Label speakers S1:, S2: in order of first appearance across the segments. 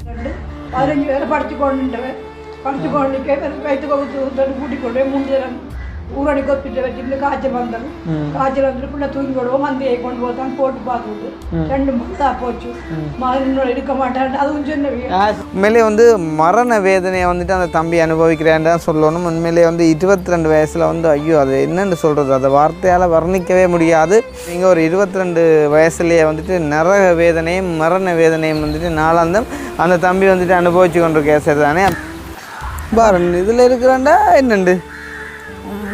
S1: 15 பேரை படித்து கொண்டுட்டவன் படித்து கொண்டு வயிற்று கொண்டு கூட்டிக் கொண்டு 3 தினம் ஊரணி கொப்பிட்டு வச்சுட்டு காய்ச்சல் வந்தது. காய்ச்சல் வந்துட்டு பிள்ளை தூங்கி விடுவோம். மந்தையை கொண்டு போதான் போட்டு பார்த்துட்டு 2 மந்தா போச்சு. மகனோட இருக்க மாட்டேன். அதுவும் சொன்ன
S2: உண்மையிலே வந்து மரண வேதனையை வந்துட்டு அந்த தம்பி அனுபவிக்கிறேன்னு தான் சொல்லணும். உண்மையிலே வந்து 22 வயசில் வந்து ஐயோ அது என்னென்னு சொல்கிறது, அதை வார்த்தையால் வர்ணிக்கவே முடியாது. நீங்கள் ஒரு 22 வயசுலேயே வந்துட்டு நரக வேதனையும் மரண வேதனையும் வந்துட்டு நாளாந்தம் அந்த தம்பி வந்துட்டு அனுபவிச்சு கொண்டிருக்க சரி தானே. பாரு இதில் இருக்கிறாண்டா என்னண்டு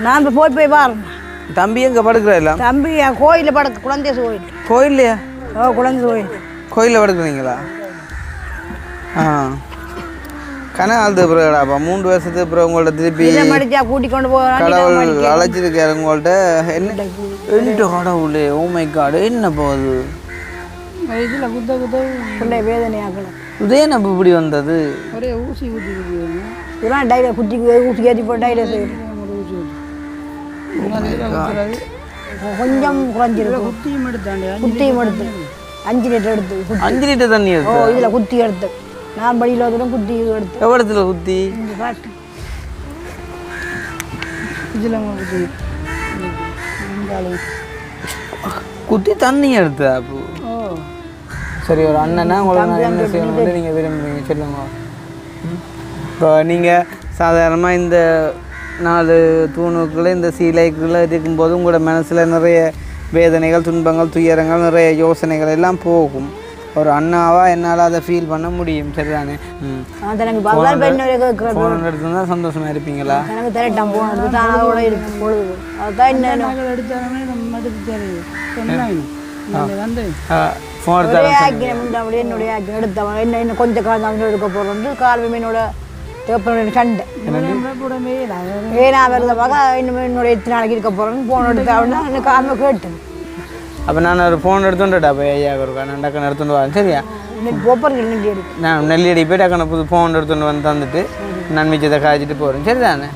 S3: நான் போய் பாருங்க.
S2: தம்பி எங்கே படுக்கிற இல்லை?
S3: தம்பி கோயிலில் படுக்க குழந்தை கோயில்.
S2: கோயில்லையா?
S3: குழந்தை கோயில்.
S2: கோயிலில் படுக்குறீங்களா? கனகாலத்துக்கு பிறகுடாப்பா 3 வருஷத்துக்கு பிறகு உங்கள்ட்ட திருப்பி
S3: கூட்டிக் கொண்டு போக
S2: கடவுள் அழைச்சிருக்காரு உங்கள்கிட்ட. என்ன கடவுளே, ஓ மை காட், என்ன போகுது
S3: இதில் குத்த குத்த வேதனையாக்கலாம்.
S2: இதே நம்ம இப்படி வந்தது
S3: ஒரே ஊசி ஊற்றி இதெல்லாம் டைல குத்தி ஊசி ஏற்றி போட்டு டைல செய்யுது. கொஞ்சம் குறைஞ்சிருக்கு. குத்தியும் எடுத்து 5 லிட்டர் எடுத்து 5
S2: லிட்டர் தண்ணி எடுத்து
S3: இதில் குத்தி எடுத்து நான் படியில் வந்துடும் குத்தி எடுத்து
S2: எவ்வளோத்துல குத்தி
S3: இதில்
S2: குத்தி தண்ணி எடுத்து. அப்போ சரி, ஒரு அண்ணனா உங்களுக்கு என்ன செய்யணும் நீங்கள் விரும்புகிறீங்க சொல்லுங்க. இப்போ நீங்கள் சாதாரணமாக இந்த 4 தூணுக்குள்ளே இந்த சீலைக்குள்ளே இருக்கும்போது உங்களோட மனசில் நிறைய வேதனைகள், துன்பங்கள், துயரங்கள், நிறைய யோசனைகள் எல்லாம் போகும். ஒரு அண்ணாவா என்னால் அதை ஃபீல் பண்ண முடியும். சரிதானே? ஃபோன் எடுத்துருந்தா சந்தோஷமாக இருப்பீங்களா?
S3: கொஞ்சம் காலம் எடுக்க போகிறோம். கால் மீனோட சண்டை ஏன்னா வருதப்பாக இன்னும் என்னோட எத்தனை நாளைக்கு இருக்க போகிறேன்னு ஃபோன் எடுத்தாங்கன்னா எனக்கு காரணம் கேட்டேன்.
S2: அப்போ நான் ஒரு ஃபோன் எடுத்துட்டா அப்போ ஐயா இருக்கா நான் டக்குன்னு எடுத்துட்டு வரேன். சரியா? நான் நெல்லியடி போய் டக்குன்னு புது ஃபோன் எடுத்துட்டு வந்து தந்துட்டு நான் மிச்சத்தை காய்ச்சிட்டு போகிறேன். சரிதானே?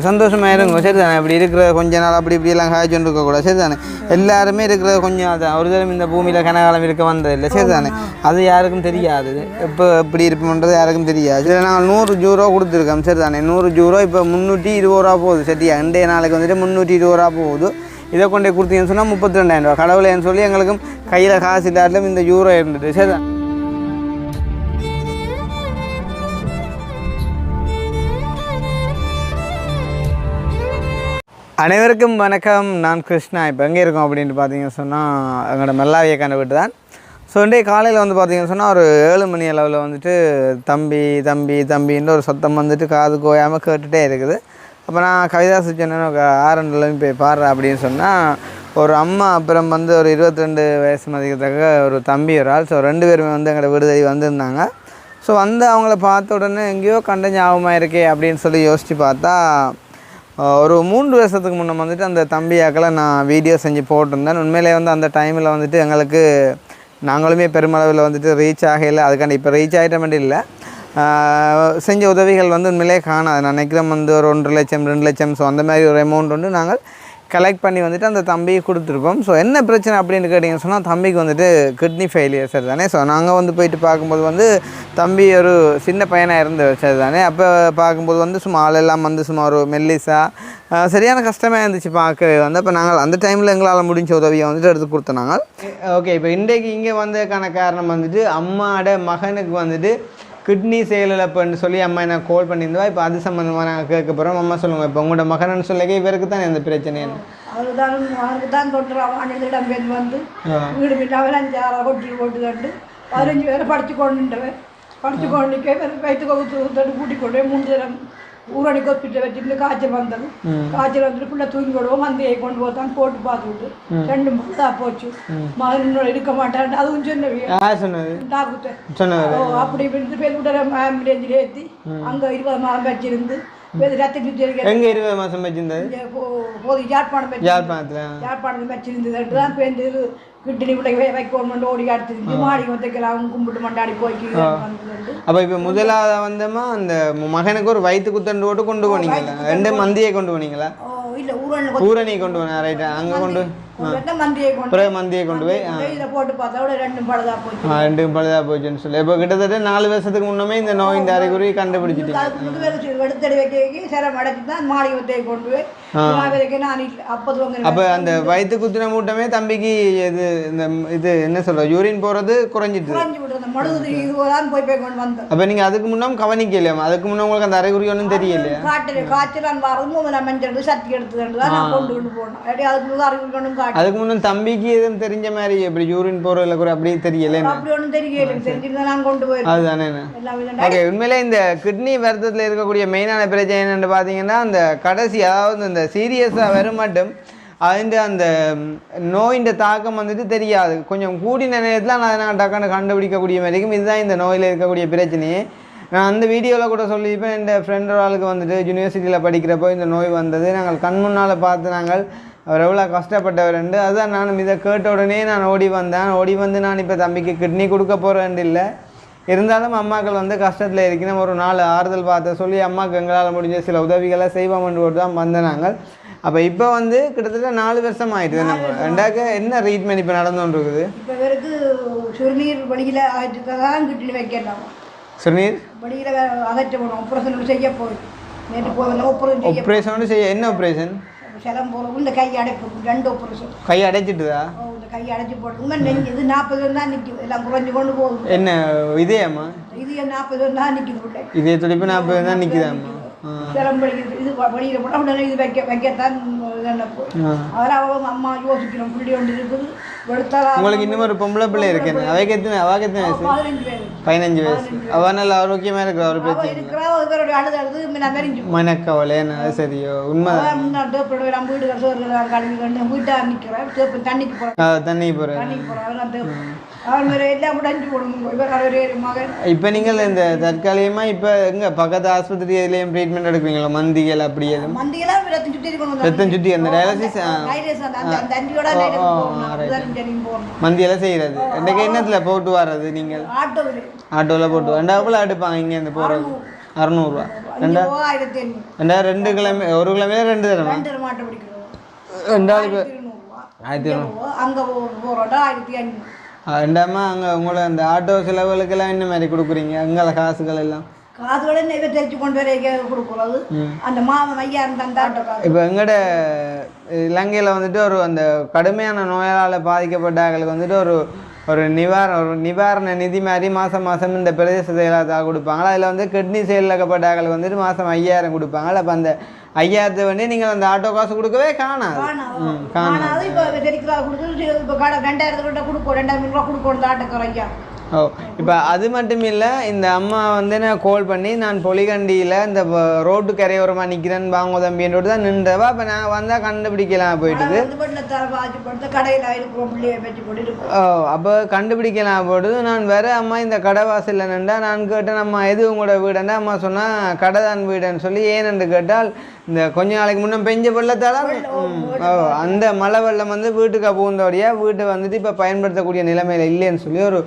S2: சந்தோஷமாக இருங்க. சரிதானே? அப்படி இருக்கிற கொஞ்ச நாள் அப்படி இப்படியெல்லாம் காய்ச்சிட்டு இருக்கக்கூடாது. சரிதானே? எல்லாருமே இருக்கிற கொஞ்சம் அதான் ஒரு தரம் இந்த பூமியில் கனகாலம் இருக்க வந்ததில்லை. சரிதானே? அது யாருக்கும் தெரியாது. இப்போ எப்படி இருப்போம்ன்றது யாருக்கும் தெரியாது. சரி, நாங்கள் 100 யூரோ கொடுத்துருக்கோம். சரிதானே? 100 யூரோ இப்போ 320 ரூபா போகுது. சரியா? இன்றைய நாளைக்கு வந்துட்டு 320 ரூபா போகுது. இதை கொண்டே கொடுத்தீங்கன்னு சொன்னால் 32,000 ரூபா. கடவுளேன்னு சொல்லி எங்களுக்கும் கையில் காசு இல்லாட்டிலும் இந்த யூரோ இருந்துட்டு. சரிதான்? அனைவருக்கும் வணக்கம். நான் கிருஷ்ணா. இப்போ எங்கே இருக்கோம் அப்படின்ட்டு பார்த்தீங்கன்னு சொன்னால் எங்களோட மெல்லாவியை கண்டுபிட்டு தான். ஸோ இன்றைய காலையில் வந்து பார்த்தீங்கன்னு சொன்னால் ஒரு 7 மணி அளவில் வந்துட்டு தம்பி தம்பி தம்பின்ற ஒரு சத்தம் வந்துட்டு காது கோயாமல் கேட்டுகிட்டே இருக்குது. அப்போ நான் கவிதா சுச்சன்னு ஆரண்டில் போய் பாடுறேன் அப்படின்னு சொன்னால் ஒரு அம்மா அப்புறம் வந்து ஒரு 22 வயசு மதிக்கத்தக்க ஒரு தம்பி ஒரு ஆள். ஸோ 2 பேருமே வந்து எங்களோட விடுதலை வந்திருந்தாங்க. ஸோ வந்து அவங்கள பார்த்த உடனே எங்கேயோ கண்ட ஞாபகமாக இருக்கே அப்படின்னு சொல்லி யோசித்து பார்த்தா ஒரு 3 வருஷத்துக்கு முன்னே வந்துட்டு அந்த தம்பியாக்களை நான் வீடியோ செஞ்சு போட்டிருந்தேன். உண்மையிலே வந்து அந்த டைமில் வந்துட்டு எங்களுக்கு நாங்களுமே பெருமளவில் வந்துட்டு ரீச் ஆகலை. அதுக்காண்டி இப்போ ரீச் ஆகிட்ட மட்டும் இல்லை, செஞ்ச உதவிகள் வந்து உண்மையிலே காணாது. நான் நினைக்கிறேன் வந்து ஒரு 1 லட்சம் 2 லட்சம் ஸோ அந்த மாதிரி ஒரு அமௌண்ட் வந்து நாங்கள் கலெக்ட் பண்ணி வந்துட்டு அந்த தம்பியை கொடுத்துருக்கோம். ஸோ என்ன பிரச்சனை அப்படின்னு கேட்டிங்கன்னு சொன்னால் தம்பிக்கு வந்துட்டு கிட்னி ஃபெயிலியர். சரி தானே? ஸோ நாங்கள் வந்து போயிட்டு பார்க்கும்போது வந்து தம்பி ஒரு சின்ன பையனாக இருந்து சரி தானே. அப்போ பார்க்கும்போது வந்து சும்மா ஆளெல்லாம் வந்து சும்மா ஒரு மெல்லிஸா சரியான கஷ்டமாக இருந்துச்சு பார்க்கவே வந்து. அப்போ நாங்கள் அந்த டைமில் எங்களால் முடிஞ்ச உதவியை வந்துட்டு எடுத்து கொடுத்தோம் நாங்கள். ஓகே, இப்போ இன்றைக்கு இங்கே வந்ததுக்கான காரணம் வந்துட்டு அம்மாவோட மகனுக்கு வந்துட்டு கிட்னி செயலிழப்புன்னு சொல்லி அம்மா என்ன கால் பண்ணியிருந்தா. இப்போ அது சம்மந்தமாக நாங்கள் கேட்க போகிறோம். அம்மா சொல்லுங்கள், இப்போ உங்களோட மகன்னு சொல்லிக்க இவருக்கு தான் எந்த பிரச்சனைன்னு?
S1: அவருக்கு தான் தொட்டுறான் பேர் வந்து வீடு மீட்டாவே 5 6 கொட்டி போட்டு கண்டு 15 பேரை படித்து கொண்டுட்டவன் படித்து கொண்டு வயிற்று கொண்டு கூட்டிக் கொண்டு 3 தினம் ஊரணி கொப்பிட்டு வச்சுட்டு காய்ச்சல் வந்தது. காய்ச்சல் வந்துட்டு பிள்ளை தூங்கி விடுவோம். மந்தையை கொண்டு போதான் போட்டு பார்த்துட்டு 2 மந்தா போச்சு. மகனோட இருக்க மாட்டேன். அதுவும் சொன்னது அப்படி பேர் விட ஆம்புலன்ஸில் ஏற்றி அங்கே 20 மாதம் வச்சிருந்து ரத்த சுத்தி
S2: எங்கே 20 மாதம் வச்சிருந்தது
S1: போது யாழ்ப்பாணத்தில் வச்சிருந்தது தான் பேருந்து கிட்னி பிள்ளைங்க வைக்கணும் ஓடி அடுத்து மாடி வந்துக்கலாம் கும்பிட்டு மண்டாடி போய்க்கு.
S2: அப்போ இப்போ முதலாவது வந்தோமா அந்த மகனுக்கு ஒரு வயிற்று குத்தண்டு போட்டு கொண்டு போனீங்களா? 2 மந்தியை கொண்டு போனீங்களா?
S1: இல்லை
S2: ஊரணி கொண்டு போனேன். ரைட்டா? அங்கே கொண்டு
S1: மந்தியை கொண்டு
S2: பிறகு மந்தியை கொண்டு போய்
S1: இதை போட்டு பார்த்தா கூட ரெண்டும் பழுதா போச்சு.
S2: ரெண்டும் பழுதா போச்சுன்னு சொல்லி இப்போ கிட்டத்தட்ட 4 வருஷத்துக்கு முன்னமே இந்த நோய் இந்த அறிகுறி கண்டுபிடிச்சிட்டீங்க.
S1: எடுத்தடி வைக்க சிரம் அடைச்சி தான் மாளிகத்தை கொண்டு போய் நான் இல்லை.
S2: அப்போ அந்த வயிற்று குத்தின மூட்டமே தம்பிக்கு இது இந்த இது என்ன சொல்ற யூரின் போகிறது குறைஞ்சிட்டு
S1: போய் போய் கொண்டு வந்தேன்.
S2: அப்போ நீங்கள் அதுக்கு முன்னே கவனிக்கலையாமா? அதுக்கு முன்னே உங்களுக்கு அந்த அறிகுறி ஒன்றும் தெரியலையா?
S1: காய்ச்சல் வரது மஞ்சள் சட்டி எடுத்து தான் நான் கொண்டு கொண்டு போனேன். அதுக்கு அறிகுறி ஒன்றும்
S2: அதுக்கு முன்னே தம்பிக்கு எதுவும் தெரிஞ்ச மாதிரி எப்படி யூரின் போகிறதுல கூட அப்படி தெரியல?
S1: அப்படி ஒன்றும் தெரியல. தெரிஞ்சுதான் நான் கொண்டு போயிருக்கேன்.
S2: அதுதானே. ஓகே, உண்மையிலே இந்த கிட்னி வருத்தத்தில் இருக்கக்கூடிய மெயினான பிரச்சனை என்னென்னு பார்த்தீங்கன்னா அந்த கடைசி அதாவது இந்த சீரியஸாக வரும் மட்டும் அந்த நோயின் தாக்கம் வந்துட்டு தெரியாது. கொஞ்சம் கூடின நேரத்தில் அதை நான் டக்குன்னு கண்டுபிடிக்கக்கூடிய மாதிரிக்கும். இதுதான் இந்த நோயில் இருக்கக்கூடிய பிரச்சனையே. நான் அந்த வீடியோவில் கூட சொல்லியிருப்பேன். என் ஃப்ரெண்ட் ஒரு ஆளுக்கு வந்துட்டு யூனிவர்சிட்டியில் படிக்கிறப்போ இந்த நோய் வந்தது. நாங்கள் கண் முன்னால் பார்த்து நாங்கள் அவர் எவ்வளோ கஷ்டப்பட்டவர்ண்டு. அதுதான் நானும் இதை கேட்ட உடனே நான் ஓடி வந்து நான் இப்போ தம்பிக்கு கிட்னி கொடுக்க போகிறேன் இல்லை. இருந்தாலும் அம்மாக்கள் வந்து கஷ்டத்தில் இருக்கணும், ஒரு 4 ஆறுதல் பார்த்த சொல்லி அம்மாவுக்கு எங்களால் முடிஞ்ச சில உதவிகளை செய்வோம்னு போட்டு தான் வந்த நாங்கள். அப்போ இப்போ வந்து கிட்டத்தட்ட 4 வருஷம் ஆகிட்டு நம்ம ரெண்டாக்க என்ன ட்ரீட்மெண்ட் இப்போ நடந்துகிட்டு இருக்குது?
S1: இப்போ இவருக்கு சிறுநீர் வழியில் தான் கிட்னி வைக்கலாம்.
S2: சிறுநீர்
S1: வழியில் அகற்றணும். ஆப்ரேஷன் செய்ய போய் நேற்று போய்
S2: ஆப்ரேஷன் செய்ய. என்ன ஆப்ரேஷன்?
S1: சிலம் போகிறோம். இந்த கை அடைப்பு 2 ஆப்ரேஷன்.
S2: கை அடைச்சிட்டுதா?
S1: இந்த கை அடைச்சி போட்டு நெஞ்சு இது 40 தான் நிற்குது. எல்லாம் குறைஞ்சு கொண்டு போகுது.
S2: என்ன இதேம்மா?
S1: இது 40 தான் நிற்குது பிள்ளை.
S2: இதே துடிப்பு 40 தான் நிற்குதாம்மா?
S1: சிலம் படிக்கிறது இது வழியில் போட்டால் உடனே இது வைக்கத்தான் அதெல்லாம் அம்மா யோசிக்கணும். பிள்ளை ஒன்று இருக்குது.
S2: உங்களுக்கு இன்னும் ஒரு பொம்பளை பிள்ளை இருக்கேன். அவைக்கு எத்தனை வயசு? 15 வயசு. அவ நல்ல ஆரோக்கியமாக இருக்கிற ஒரு பிரச்சனை மனக்கவலை. என்ன சரியோ உண்மை. தண்ணி போகிறேன். இப்போ நீங்கள் இந்த தற்காலிகமாக இப்போ எங்கே பக்கத்து ஆஸ்பத்திரி இதுலேயும் ட்ரீட்மெண்ட் எடுக்குவீங்களா? மந்திகள் அப்படி எதுவும்? ரத்தம் சுற்றி அந்த டயாலிசிஸ் மந்தியெல்லாம் செய்கிறது. இன்றைக்கு என்னத்தில் போட்டு வர்றது? நீங்கள் ஆட்டோவில் போட்டு 2 எடுப்பாங்க இங்கேருந்து போகிறது 600 2 கிழமை ஒரு கிழமையில 2 தரமா? 2 ரெண்டாமா அங்கே உங்களை அந்த ஆட்டோ செலவுகளுக்கெல்லாம் என்ன மாதிரி கொடுக்குறீங்க? அங்கே காசுகள் எல்லாம்
S1: காசுகளை தெரிச்சு கொண்டு வர கொடுக்குறது. அந்த மாதம் 5000 அந்த ஆட்டோ காசு. இப்போ
S2: எங்கட இலங்கையில் வந்துட்டு ஒரு அந்த கடுமையான நோயால் பாதிக்கப்பட்டவர்களுக்கு வந்துட்டு ஒரு நிவாரண நிதி மாதிரி மாதம் இந்த பிரதேச செயலாளத்தாக கொடுப்பாங்களா? அதில் வந்து கிட்னி செயலாக்கப்பட்டவர்களுக்கு வந்துட்டு மாதம் 5000 கொடுப்பாங்களா? அப்போ அந்த 5000 வேண்டி நீங்கள் அந்த ஆட்டோ காசு கொடுக்கவே காணாது.
S1: இப்போ தெரிக்கிறா கொடுத்து இப்போ 2000 கொடுக்கும் 2000 ரூபா கொடுக்கும் இந்த ஆட்டோக்காரையா.
S2: ஓ, இப்போ அது மட்டும் இல்லை. இந்த அம்மா வந்து நான் கால் பண்ணி நான் பொலிகண்டியில் இந்த ரோட்டு கரையோரமாக நிற்கிறேன்னு வாங்க தம்பின்றோடு தான் நின்றவா. அப்போ நான் வந்தால் கண்டுபிடிக்கலாம் போயிட்டுது. ஓ, அப்போ கண்டுபிடிக்கலாம் போடுது. நான் வேற அம்மா இந்த கடை வாசலில் நின்றா நான் கேட்டேன், அம்மா எது உங்களோட வீடுண்டா? அம்மா சொன்னால் கடை தான் வீடுன்னு சொல்லி. ஏனென்று கேட்டால் இந்த கொஞ்ச நாளைக்கு முன்னே பெஞ்ச வெள்ளத்தால் அந்த மழை வெள்ளம் வந்து வீட்டுக்கு பூந்தோடையாக வீட்டை வந்துட்டு இப்போ பயன்படுத்தக்கூடிய நிலைமையில் இல்லைன்னு சொல்லி ஒரு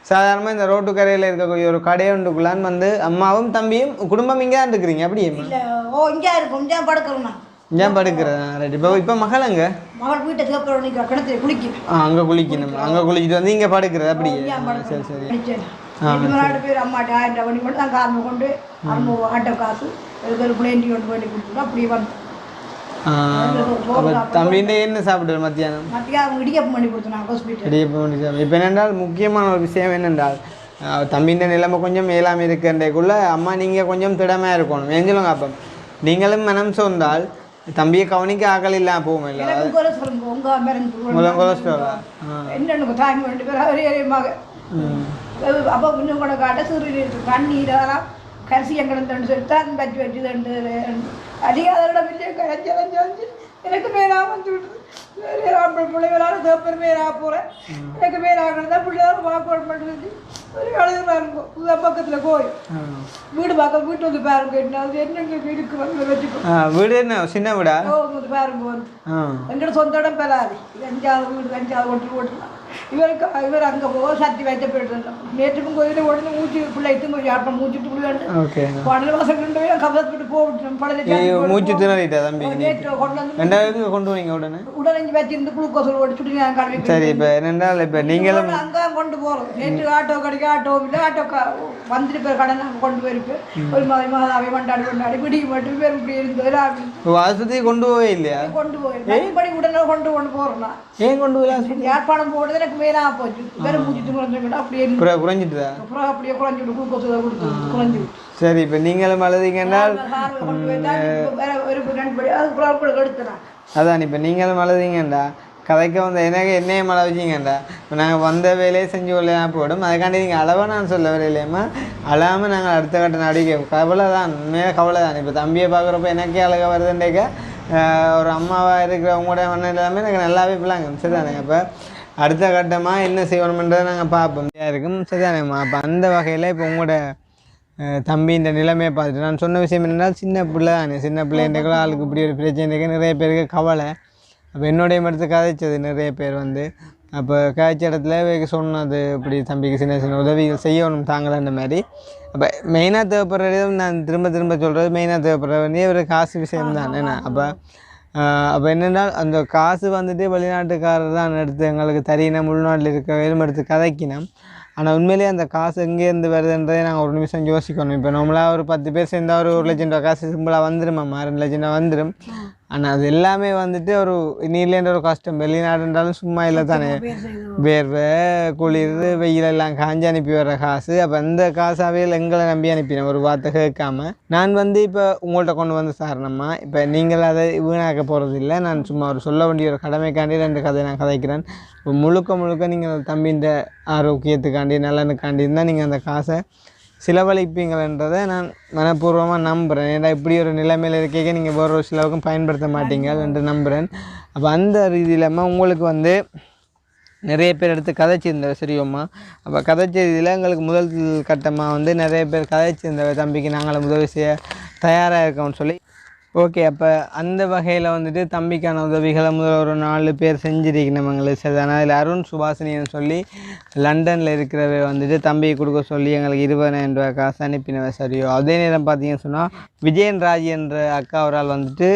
S2: சாதாரணமாக இந்த ரோட்டு கரையில் இருக்கக்கூடிய ஒரு கடையொண்டுக்குள்ளான்னு வந்து அம்மாவும் தம்பியும் குடும்பம் இங்கே தான் இருக்கிறீங்க? அப்படி
S1: இங்கே படுக்கிறோம்னா
S2: ஏன் படுக்கிறேன்? ரைட். இப்போ மகள் அங்கே
S1: குளிக்கணும்.
S2: அங்கே குளிக்கணும். அங்கே குளிச்சுட்டு வந்து இங்கே படுக்கிறது அப்படி? சரி சரி.
S1: பேர் அம்மாட்ட 1000 பண்ணி கொண்டு நான் காரணம் கொண்டு 600 ஆட்டோ காசு பிள்ளைண்டி கொண்டு பண்ணி கொடுத்துட்டு அப்படி வந்து
S2: தம்பிகிட்ட என்ன சாப்பிடுற மத்தியானம்?
S1: இடியப்பம் பண்ணி கொடுத்தேன் ஹாஸ்பிட்டல்.
S2: இடியப்பம் பண்ணி சாப்பிடு. இப்போ என்னென்றால் முக்கியமான ஒரு விஷயம் என்னென்றால் தம்பின்ற நிலைமை கொஞ்சம் மேலாமல் இருக்குன்றக்குள்ளே அம்மா நீங்கள் கொஞ்சம் திடமாக இருக்கணும். ஏன் சொல்லுங்க? அப்போ நீங்களும் மனம் சொந்தால் தம்பியை கவனிக்க ஆகல் இல்லாமல் போகும். இல்லை கொலஸ்ட்ராலா?
S1: என்ன தாய்மை 2 பேர் ஒரே மக. அப்போ இன்னும் கூட காட்ட சிறு கண்ணீரெல்லாம் கரிசி எங்கன்னு சொல்லிட்டு தான் வச்சு அதிகாரோட வெளியே கரைஞ்சி எனக்கு மேலாக வந்து விடுது. பிள்ளைகளால தேப்பர் மேலாக போகிறேன். எனக்கு மேலாகிறது தான் பிள்ளைகளும் வாக்கோடு பண்ணுறது. ஒரு அழுதுலாம் இருக்கும். புது பக்கத்தில் கோயில் வீடு பார்க்க வீட்டு வந்து பாருங்க என்னங்க வீடுக்கு வந்து வச்சுக்கோ.
S2: வீடு என்ன சின்ன வீடா?
S1: வந்து பாருங்க வந்து எங்கள்கிட்ட சொந்த இடம் பெறாது. 5வது வீடு 5வது ஓட்டு இவர் அங்கே போக சக்தி வைத்த போயிட்டு நேற்றுக்கும் கோயிலில் உடனே மூச்சு பிள்ளை எத்தும் யார்ப்பா மூச்சுட்டு விடுவாண்டு
S2: ஓகே
S1: 12 மாதம் கொண்டு போய் கவசப்பட்டு போட்டு பழைய
S2: மூச்சு திணறிட்டா தம்பி
S1: நேற்று கொண்டு வந்து
S2: ரெண்டாவது கொண்டு வரீங்க உடனே
S1: இங்கே வச்சிருந்து குளுக்கோஸ் ஓடிச்சுட்டு நான் கல்வி
S2: சரி இப்போ என்னென்றால் இப்போ நீங்களும்
S1: அங்கே கொண்டு போகிறோம் நேற்று ஆட்டோ கிடைக்க ஆட்டோ இல்லை ஆட்டோ வந்துட்டு பேர் கடை நாங்கள் கொண்டு போயிருக்கு ஒரு மாதாவை கொண்டாடி பிடிக்க மட்டும் பேர் இப்படி இருந்தது
S2: ஆஸ்பத்திரி கொண்டு போவே இல்லையா
S1: கொண்டு போய் படி உடனே கொண்டு போகிறோம் நான்
S2: ஏன் கொண்டு போய்
S1: யாழ்ப்பாணம் போடுறது எனக்கு மேலாக போச்சு வேறு மூச்சிட்டு குறைஞ்சிட்டு அப்படியே
S2: குறைஞ்சிட்டுதா
S1: அப்புறம் அப்படியே குறைஞ்சிட்டு குளுக்கோஸ் கொடுத்து குறைஞ்சி
S2: சரி இப்போ நீங்களும் அழுதிங்கன்னால்
S1: கொண்டு போய் வேற ஒரு 2 படி அதுக்கப்புறம் கூட எடுத்துறேன்
S2: அதான் இப்போ நீங்களும் அழுதிங்கண்டா கதைக்க வந்து எனக்கு என்னையே மழை வச்சிங்கண்டா இப்போ நாங்கள் வந்த வேலையை செஞ்சு கொள்ளையாக போடும் அதுக்காண்டி நீங்கள் அளவாக நான் சொல்ல வரையிலேம்மா அழாமல் நாங்கள் அடுத்த கட்ட நடிக்க கவலை தான் உண்மையாக கவலை தான் இப்போ தம்பியை பார்க்குறப்ப எனக்கே அழகாக வருதுன்றேக்க ஒரு அம்மாவாக இருக்கிறவங்களோட மண்ண எல்லாமே எனக்கு நல்லாவே பிள்ளாங்க சரிதானேங்க இப்போ அடுத்த கட்டமாக என்ன செய்யணுன்றதை நாங்கள் பார்ப்போம் இருக்கும் சரிதானேம்மா அப்போ அந்த வகையில் இப்போ உங்களோட தம்பி இந்த நிலைமையை பார்த்துட்டு நான் சொன்ன விஷயம் என்னென்னா சின்ன பிள்ளை தானே சின்ன பிள்ளைன்றக்குள்ள ஆளுக்கு இப்படி ஒரு பிரச்சனை நிறைய பேருக்கு கவலை அப்போ என்னுடைய மரத்து கதைச்சது நிறைய பேர் வந்து அப்போ காய்ச்ச இடத்துல சொன்னது இப்படி தம்பிக்கு சின்ன சின்ன உதவிகள் செய்யணும் தாங்களான்ற மாதிரி அப்போ மெயினாக தேவைப்படுறது நான் திரும்ப சொல்கிறது மெயினாக தேவைப்படுறது வந்து ஒரு காசு விஷயம் தான் என்ன அப்போ என்னென்னா அந்த காசு வந்துட்டு வெளிநாட்டுக்காரர் தான் எடுத்து எங்களுக்கு தெரியணும் உள்நாட்டில் இருக்க வேலும் எடுத்து கதைக்கணும் ஆனால் உண்மையிலேயே அந்த காசு எங்கேருந்து வருதுன்றதை நாங்கள் ஒரு நிமிஷம் யோசிக்கணும் இப்போ நம்மளாக ஒரு 10 பேர் சேர்ந்தால் ஒரு 1 லட்சம் ரூபா காசு சிம்பிளாக வந்துடுமாம்மா 2 லட்சம் ரூபா வந்துடும் ஆனால் அது எல்லாமே வந்துட்டு ஒரு நீர்லேன்ற ஒரு கஷ்டம் வெளிநாடுன்றாலும் சும்மா இல்லை தானே வேர்வை குளிர் வெயில் எல்லாம் காஞ்சி அனுப்பி வர காசு அப்போ அந்த காசாவே எங்களை நம்பி அனுப்பினேன் ஒரு வார்த்தை கேட்காம நான் வந்து இப்போ உங்கள்கிட்ட கொண்டு வந்து சாரணம்மா இப்போ நீங்கள் அதை வீணாக்க போகிறது இல்லை நான் சும்மா ஒரு சொல்ல வேண்டிய ஒரு கடமைக்காண்டி 2 கதை நான் கதைக்கிறேன் இப்போ முழுக்க நீங்கள் தம்பின்ற ஆரோக்கியத்துக்காண்டி நலனுக்காண்டி இருந்தால் நீங்கள் அந்த காசை செலவழிப்பீங்கள்ன்றதை நான் மனப்பூர்வமாக நம்புகிறேன் ஏன்னா இப்படி ஒரு நிலைமையில் இருக்க நீங்கள் வேறு ஒரு செலவுக்கும் பயன்படுத்த மாட்டீங்கள் என்று நம்புகிறேன் அப்போ அந்த ரீதியிலம்மா உங்களுக்கு வந்து நிறைய பேர் எடுத்து கதைச்சிருந்தவர் சரியோம்மா அப்போ கதைச்ச ரீதியில் எங்களுக்கு முதல் கட்டமாக வந்து நிறைய பேர் கதைச்சிருந்தவர் தம்பிக்கு நாங்களும் உதவி செய்ய தயாராக இருக்கோம்னு சொல்லி ஓகே அப்போ அந்த வகையில் வந்துட்டு தம்பிக்கான உதவிகளை முதல்ல ஒரு 4 பேர் செஞ்சிருக்கணும் எங்களுக்கு சரி ஆனால் அதில் அருண் சுபாஷினின்னு சொல்லி லண்டனில் இருக்கிறவ வந்துட்டு தம்பியை கொடுக்க சொல்லி எங்களுக்கு 20,000 ரூபாய் காசு அனுப்பினவ சரியோ அதே நேரம் பார்த்தீங்கன்னு சொன்னால் விஜயன் ராஜ் என்ற அக்கா அவரால் வந்துட்டு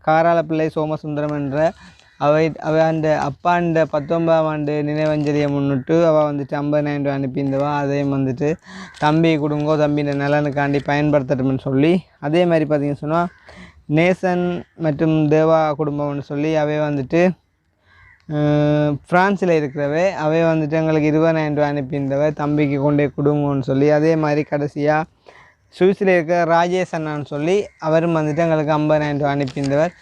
S2: காராளப்பிள்ளை சோமசுந்தரம் என்ற அவ அந்த அப்பாண்ட 19ஆம் ஆண்டு நினைவஞ்சலியை முன்னிட்டு அவள் வந்துட்டு 50,000 ரூபாய் அனுப்பியிருந்தவா அதையும் வந்துட்டு தம்பி கொடுங்கோ தம்பிஇந்த நலனுக்காண்டி பயன்படுத்தட்டும்னு சொல்லி அதே மாதிரி பார்த்திங்கன்னு சொன்னால் நேசன் மற்றும் தேவா குடும்பம்னு சொல்லி அவை வந்துட்டு ஃப்ரான்ஸில் இருக்கிறவே அவை வந்துட்டு எங்களுக்கு 20,000 ரூபாய் அனுப்பியிருந்தவ தம்பிக்கு கொண்டே கொடுங்கன்னு சொல்லி அதே மாதிரி கடைசியாக சுவிஸில் இருக்கிற ராஜேஷ் அண்ணான்னு சொல்லி அவரும் வந்துட்டு எங்களுக்கு 50,000 ரூபாய் அனுப்பியிருந்தவர்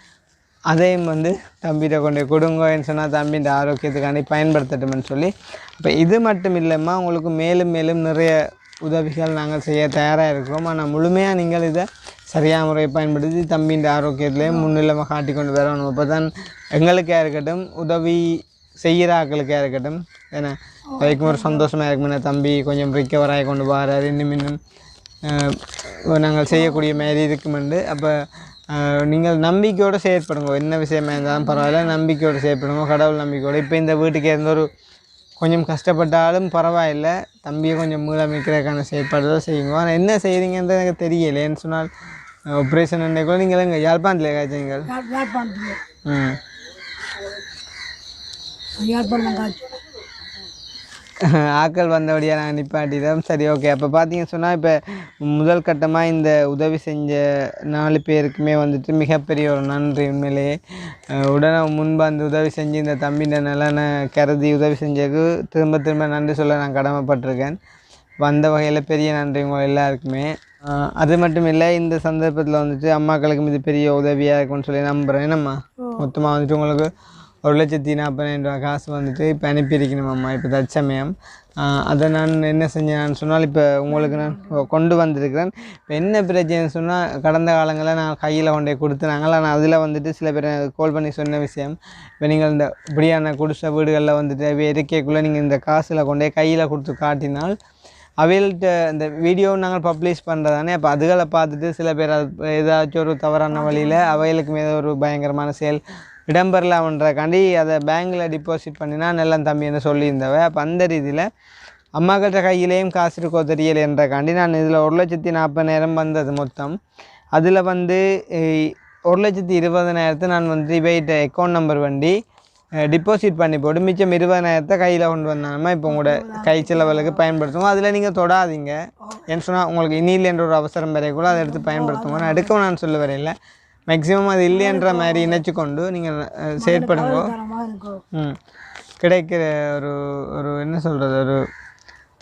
S2: அதையும் வந்து தம்பிகிட்ட கொண்டு கொடுங்கன்னு சொன்னால் தம்பின்ற ஆரோக்கியத்துக்காண்டி பயன்படுத்தட்டும்னு சொல்லி இப்போ இது மட்டும் இல்லைம்மா உங்களுக்கு மேலும் நிறைய உதவிகள் நாங்கள் செய்ய தயாராக இருக்கிறோம் ஆனால் முழுமையாக நீங்கள் இதை சரியான முறையை பயன்படுத்தி தம்பின்ற ஆரோக்கியத்திலேயே முன்னிலைமாக காட்டி கொண்டு வரணும் அப்போ தான் எங்களுக்கே இருக்கட்டும் உதவி செய்கிற ஆக்களுக்கே இருக்கட்டும் ஏன்னா அதுக்கும் ஒரு சந்தோஷமாக இருக்குமே தம்பி கொஞ்சம் ரிக்கவர் ஆகி கொண்டு வராரு இன்னும் நாங்கள் செய்யக்கூடிய மாதிரி இருக்குமெண்டு அப்போ நீங்கள் நம்பிக்கையோடு செயற்படுங்க என்ன விஷயமா இருந்தாலும் பரவாயில்ல நம்பிக்கையோடு செயற்படுங்க கடவுள் நம்பிக்கையோடு இப்போ இந்த வீட்டுக்கு இருந்த ஒரு கொஞ்சம் கஷ்டப்பட்டாலும் பரவாயில்லை தம்பியை கொஞ்சம் மீளமைக்கிறதுக்கான செயற்பாடுதான் செய்யுங்க ஆனால் என்ன செய்கிறீங்கன்றது எனக்கு தெரியலேன்னு சொன்னால் ஆப்ரேஷன் கூட நீங்கள் இங்கே யாழ்ப்பாணத்தில் காய்ச்சிங்க ஆக்கள் வந்தபடியாக நாங்கள் நிப்பாட்டிதான் சரி ஓகே அப்போ பார்த்தீங்கன்னு சொன்னால் இப்போ முதல் கட்டமாக இந்த உதவி செஞ்ச 4 பேருக்குமே வந்துட்டு மிகப்பெரிய ஒரு நன்றி உண்மையிலேயே உடனே முன்பு அந்த உதவி செஞ்சு இந்த தம்பின்ற நலனை கருதி உதவி செஞ்சதுக்கு திரும்ப நன்றி சொல்ல நான் கடமைப்பட்டிருக்கேன் வந்த வகையில் பெரிய நன்றி உங்கள் எல்லாருக்குமே அது மட்டும் இல்லை இந்த சந்தர்ப்பத்தில் வந்துட்டு அம்மாக்களுக்கும் இது பெரிய உதவியாக இருக்கும்னு சொல்லி நம்புகிறேன் என்னம்மா மொத்தமாக வந்துட்டு உங்களுக்கு 1,40,000 ரூபா காசு வந்துட்டு இப்போ அனுப்பியிருக்கணுமாம்மா இப்போ தற்சமயம் அதை நான் என்ன செஞ்சேன்னு சொன்னால் இப்போ உங்களுக்கு நான் கொண்டு வந்திருக்கிறேன் இப்போ என்ன பிரச்சனைன்னு சொன்னால் கடந்த காலங்களில் நான் கையில் கொண்டே கொடுத்துனாங்களா நான் அதில் வந்துட்டு சில பேர் கால் பண்ணி சொன்ன விஷயம் இப்போ நீங்கள் இந்த இப்படியான குடிசை வீடுகளில் வந்துட்டு இருக்கைக்குள்ளே நீங்கள் இந்த காசில் கொண்டே கையில் கொடுத்து காட்டினால் அவைகள்கிட்ட இந்த வீடியோ நாங்கள் பப்ளிஷ் பண்ணுறதானே அப்போ அதுகளை பார்த்துட்டு சில பேர் ஏதாச்சும் ஒரு தவறான வழியில் அவைகளுக்கு மீது ஒரு பயங்கரமான செயல் இடம்பெறலாம்ன்றக்காண்டி அதை பேங்கில் டிபாசிட் பண்ணினா நல்லா தம்பின்னு சொல்லியிருந்தவ. அப்போ அந்த ரீதியில் அம்மாக்கிட்ட கையிலேயும் காசு இருக்கோ தெரியலைன்றக்காண்டி நான் இதில் 1,40,000 வந்தது மொத்தம். அதில் வந்து 1,20,000 நான் வந்து இவைட்ட அக்கௌண்ட் நம்பர் வண்டி டிபாசிட் பண்ணி போட்டு மிச்சம் 20,000 கையில் கொண்டு வந்தாங்கம்மா. இப்போ உங்களோட கை செலவுகளுக்கு பயன்படுத்துவோம். அதில் நீங்கள் தொடாதீங்க. ஏன்னு சொன்னால் உங்களுக்கு இனியில்ன்ற ஒரு அவசரம் வரைய கூட அதை எடுத்து பயன்படுத்துவோம். நான் எடுக்கவும் நான் சொல்ல வரையில்லை. மேக்ஸிமம் அது இல்லைன்ற மாதிரி இணைச்சி கொண்டு நீங்கள் செயற்படுங்க. கிடைக்கிற ஒரு ஒரு என்ன சொல்கிறது, ஒரு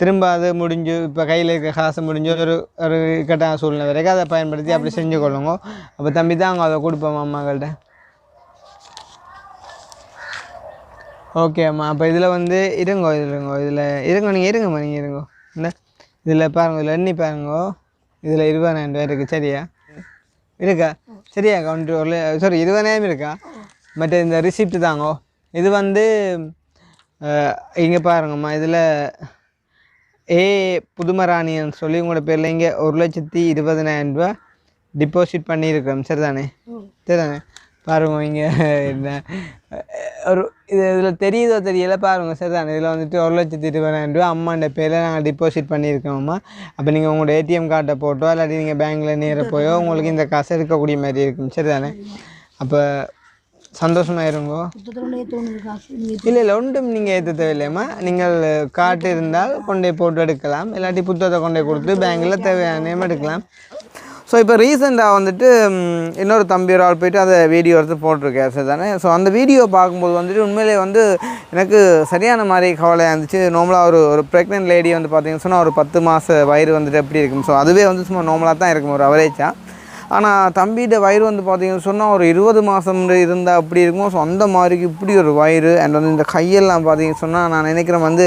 S2: திரும்ப அது முடிஞ்சு இப்போ கையில் இருக்க காசு முடிஞ்சு ஒரு ஒரு இக்கட்டான சூழ்நிலை வரைக்கும் அதை பயன்படுத்தி அப்படி செஞ்சு கொள்ளுங்க. அப்போ தம்பி தான் அவங்க அதை கொடுப்போம் அம்மாக்கள்கிட்ட. ஓகே அம்மா. அப்போ இதில் வந்து இருங்கோ நீங்கள் இருங்கம்மா, நீங்கள் இருங்கோ. இந்த இதில் பாருங்க, இதில் எண்ணி பாருங்கோ. இதில் 20,000 இருக்குது. சரியா இருக்கா? சரியா கவுண்ட்ரு ஒரு சாரி 20,000 இருக்கா? மற்ற இந்த ரிசிப்ட் தாங்கோ. இது வந்து இங்கே பாருங்கம்மா, இதில் புதுமராணின்னு சொல்லி உங்களோட பேரில் இங்கே 1,20,000 டிபாசிட் பண்ணியிருக்கிறோம். சரிதானே? சரிதானே? பாருங்க இங்கே என்ன ஒரு இதில் தெரியுதோ தெரியல பாருங்கள். சரிதானே? இதில் வந்துட்டு 1,20,000 அம்மாண்ட பேரில் நாங்கள் டிபாசிட் பண்ணியிருக்கோம்மா. அப்போ நீங்கள் உங்களோட ஏடிஎம் கார்டை போட்டோ இல்லாட்டி நீங்கள் பேங்கில் நேராக போயோ உங்களுக்கு இந்த காசு இருக்கக்கூடிய மாதிரி இருக்கும். சரிதானே? அப்போ சந்தோஷமாக இருங்கோ. இல்லை ஒன்றும் நீங்கள் ஏற்ற தேவையில்லையம்மா. நீங்கள் காட்டு இருந்தால் கொண்டே போட்டு எடுக்கலாம், இல்லாட்டி புத்தகத்தை கொண்டே கொடுத்து பேங்கில் தேவையான எடுக்கலாம். ஸோ இப்போ ரீசெண்டாக வந்துட்டு இன்னொரு தம்பி ஒரு ஆள் போய்ட்டு அதை வீடியோ எடுத்து போட்டிருக்காரு. சரி தானே? ஸோ அந்த வீடியோ பார்க்கும்போது வந்துட்டு உண்மையிலே வந்து எனக்கு சரியான மாதிரி கவலையாக இருந்துச்சு. நார்மலாக ஒரு ப்ரெக்னென்ட் லேடி வந்து பார்த்திங்கன்னு சொன்னால் ஒரு 10 மாத வயிறு வந்துட்டு எப்படி இருக்கும். ஸோ அதுவே வந்து சும்மா நார்மலாக தான் இருக்கும் ஒரு அவரேஜாக. ஆனால் தம்பிகிட்ட வயிறு வந்து பார்த்திங்கன்னு சொன்னால் ஒரு 20 மாதம் இருந்தால் அப்படி இருக்கும். ஸோ அந்த மாதிரிக்கு இப்படி ஒரு வயிறு அண்ட் வந்து இந்த கையெல்லாம் பார்த்திங்கன்னு சொன்னால் நான் நினைக்கிறேன் வந்து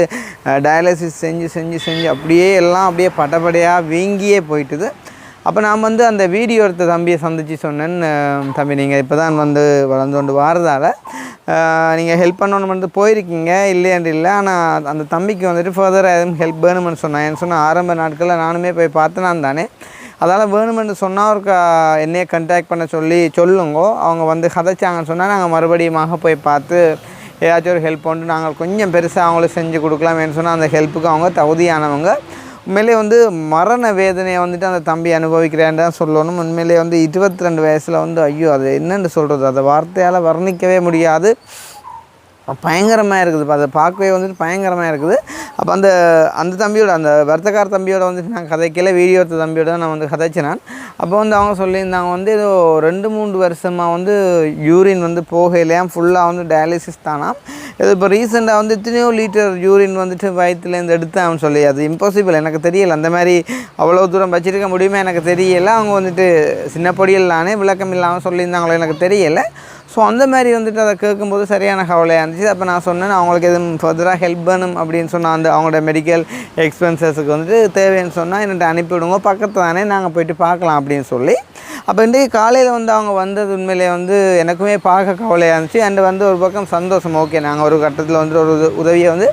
S2: டயாலிசிஸ் செஞ்சு அப்படியே எல்லாம் அப்படியே படப்படையாக வீங்கியே போயிட்டுது. அப்போ நான் வந்து அந்த வீடியோ எடுத்த தம்பியை சந்தித்து சொன்னேன், தம்பி நீங்கள் இப்போ தான் வந்து வளர்ந்து கொண்டு வாரதால் நீங்கள் ஹெல்ப் பண்ணணுன்னு வந்து போயிருக்கீங்க இல்லையாண்டு இல்லை. ஆனால் அந்த தம்பிக்கு வந்துட்டு ஃபர்தராக எதுவும் ஹெல்ப் வேணுமென்னு சொன்னேன். ஏன்னு சொன்னால் ஆரம்ப நாட்களில் நானுமே போய் பார்த்தேனான் தானே. அதனால் வேணுமென்று சொன்னால் ஒரு என்னையே கண்டாக்ட் பண்ண சொல்லுங்க. அவங்க வந்து கதைச்சாங்கன்னு சொன்னால் நாங்கள் மறுபடியும் போய் பார்த்து ஏதாச்சும் ஒரு ஹெல்ப் பண்ணிட்டு நாங்கள் கொஞ்சம் பெருசாக அவங்களுக்கு செஞ்சு கொடுக்கலாமேன்னு சொன்னால் அந்த ஹெல்ப்புக்கு அவங்க தகுதியானவங்க. உண்மையிலே வந்து மரண வேதனையை வந்துட்டு அந்த தம்பி அனுபவிக்கிறேன்னு தான் சொல்லணும். உண்மையிலே வந்து 22 வயசில் வந்து ஐயோ அது என்னென்னு சொல்கிறது, அதை வார்த்தையால் வர்ணிக்கவே முடியாது. பயங்கரமாக இருக்குது. இப்போ அதை பார்க்கவே வந்துட்டு பயங்கரமாக இருக்குது. அப்போ அந்த தம்பியோட அந்த வர்த்தகார தம்பியோட வந்துட்டு நான் கதைக்கல, வீடியோ எடுத்த தம்பியோட நான் வந்து கதைச்சினான். அப்போ வந்து அவங்க சொல்லியிருந்தாங்க வந்து ஏதோ 2-3 வருஷமாக வந்து யூரின் வந்து போகலையா, ஃபுல்லாக வந்து டயாலிசிஸ் தானா. இது இப்போ ரீசெண்டாக வந்து எத்தனையோ லிட்டர் யூரின் வந்துட்டு வயிற்றுலேருந்து எடுத்தான்னு சொல்லி அது இம்பாசிபிள். எனக்கு தெரியலை அந்த மாதிரி அவ்வளோ தூரம் வச்சிருக்க முடியுமா எனக்கு தெரியலை. அவங்க வந்துட்டு சின்ன பொடியில்லானே விளக்கம் இல்லாமல் சொல்லியிருந்தாங்களோ எனக்கு தெரியலை. ஸோ அந்த மாதிரி வந்துட்டு அதை கேட்கும்போது சரியான கவலையாக இருந்துச்சு. அப்போ நான் சொன்னேன் அவங்களுக்கு எதுவும் ஃபர்தராக ஹெல்ப் வேணும் அப்படின்னு சொன்னால் அந்த அவங்களோட மெடிக்கல் எக்ஸ்பென்சஸுக்கு வந்துட்டு தேவைன்னு சொன்னால் என்னட்ட அனுப்பிவிடுங்க, பக்கத்து தானே நாங்கள் போய்ட்டு பார்க்கலாம் அப்படின்னு சொல்லி. அப்போ இன்றைக்கு காலையில் வந்து அவங்க வந்தது உண்மையிலே வந்து எனக்குமே பார்க்க கவலையாக இருந்துச்சு. அண்ட் வந்து ஒரு பக்கம் சந்தோஷம். ஓகே நாங்கள் ஒரு கட்டத்தில் வந்துட்டு ஒரு உதவியை வந்து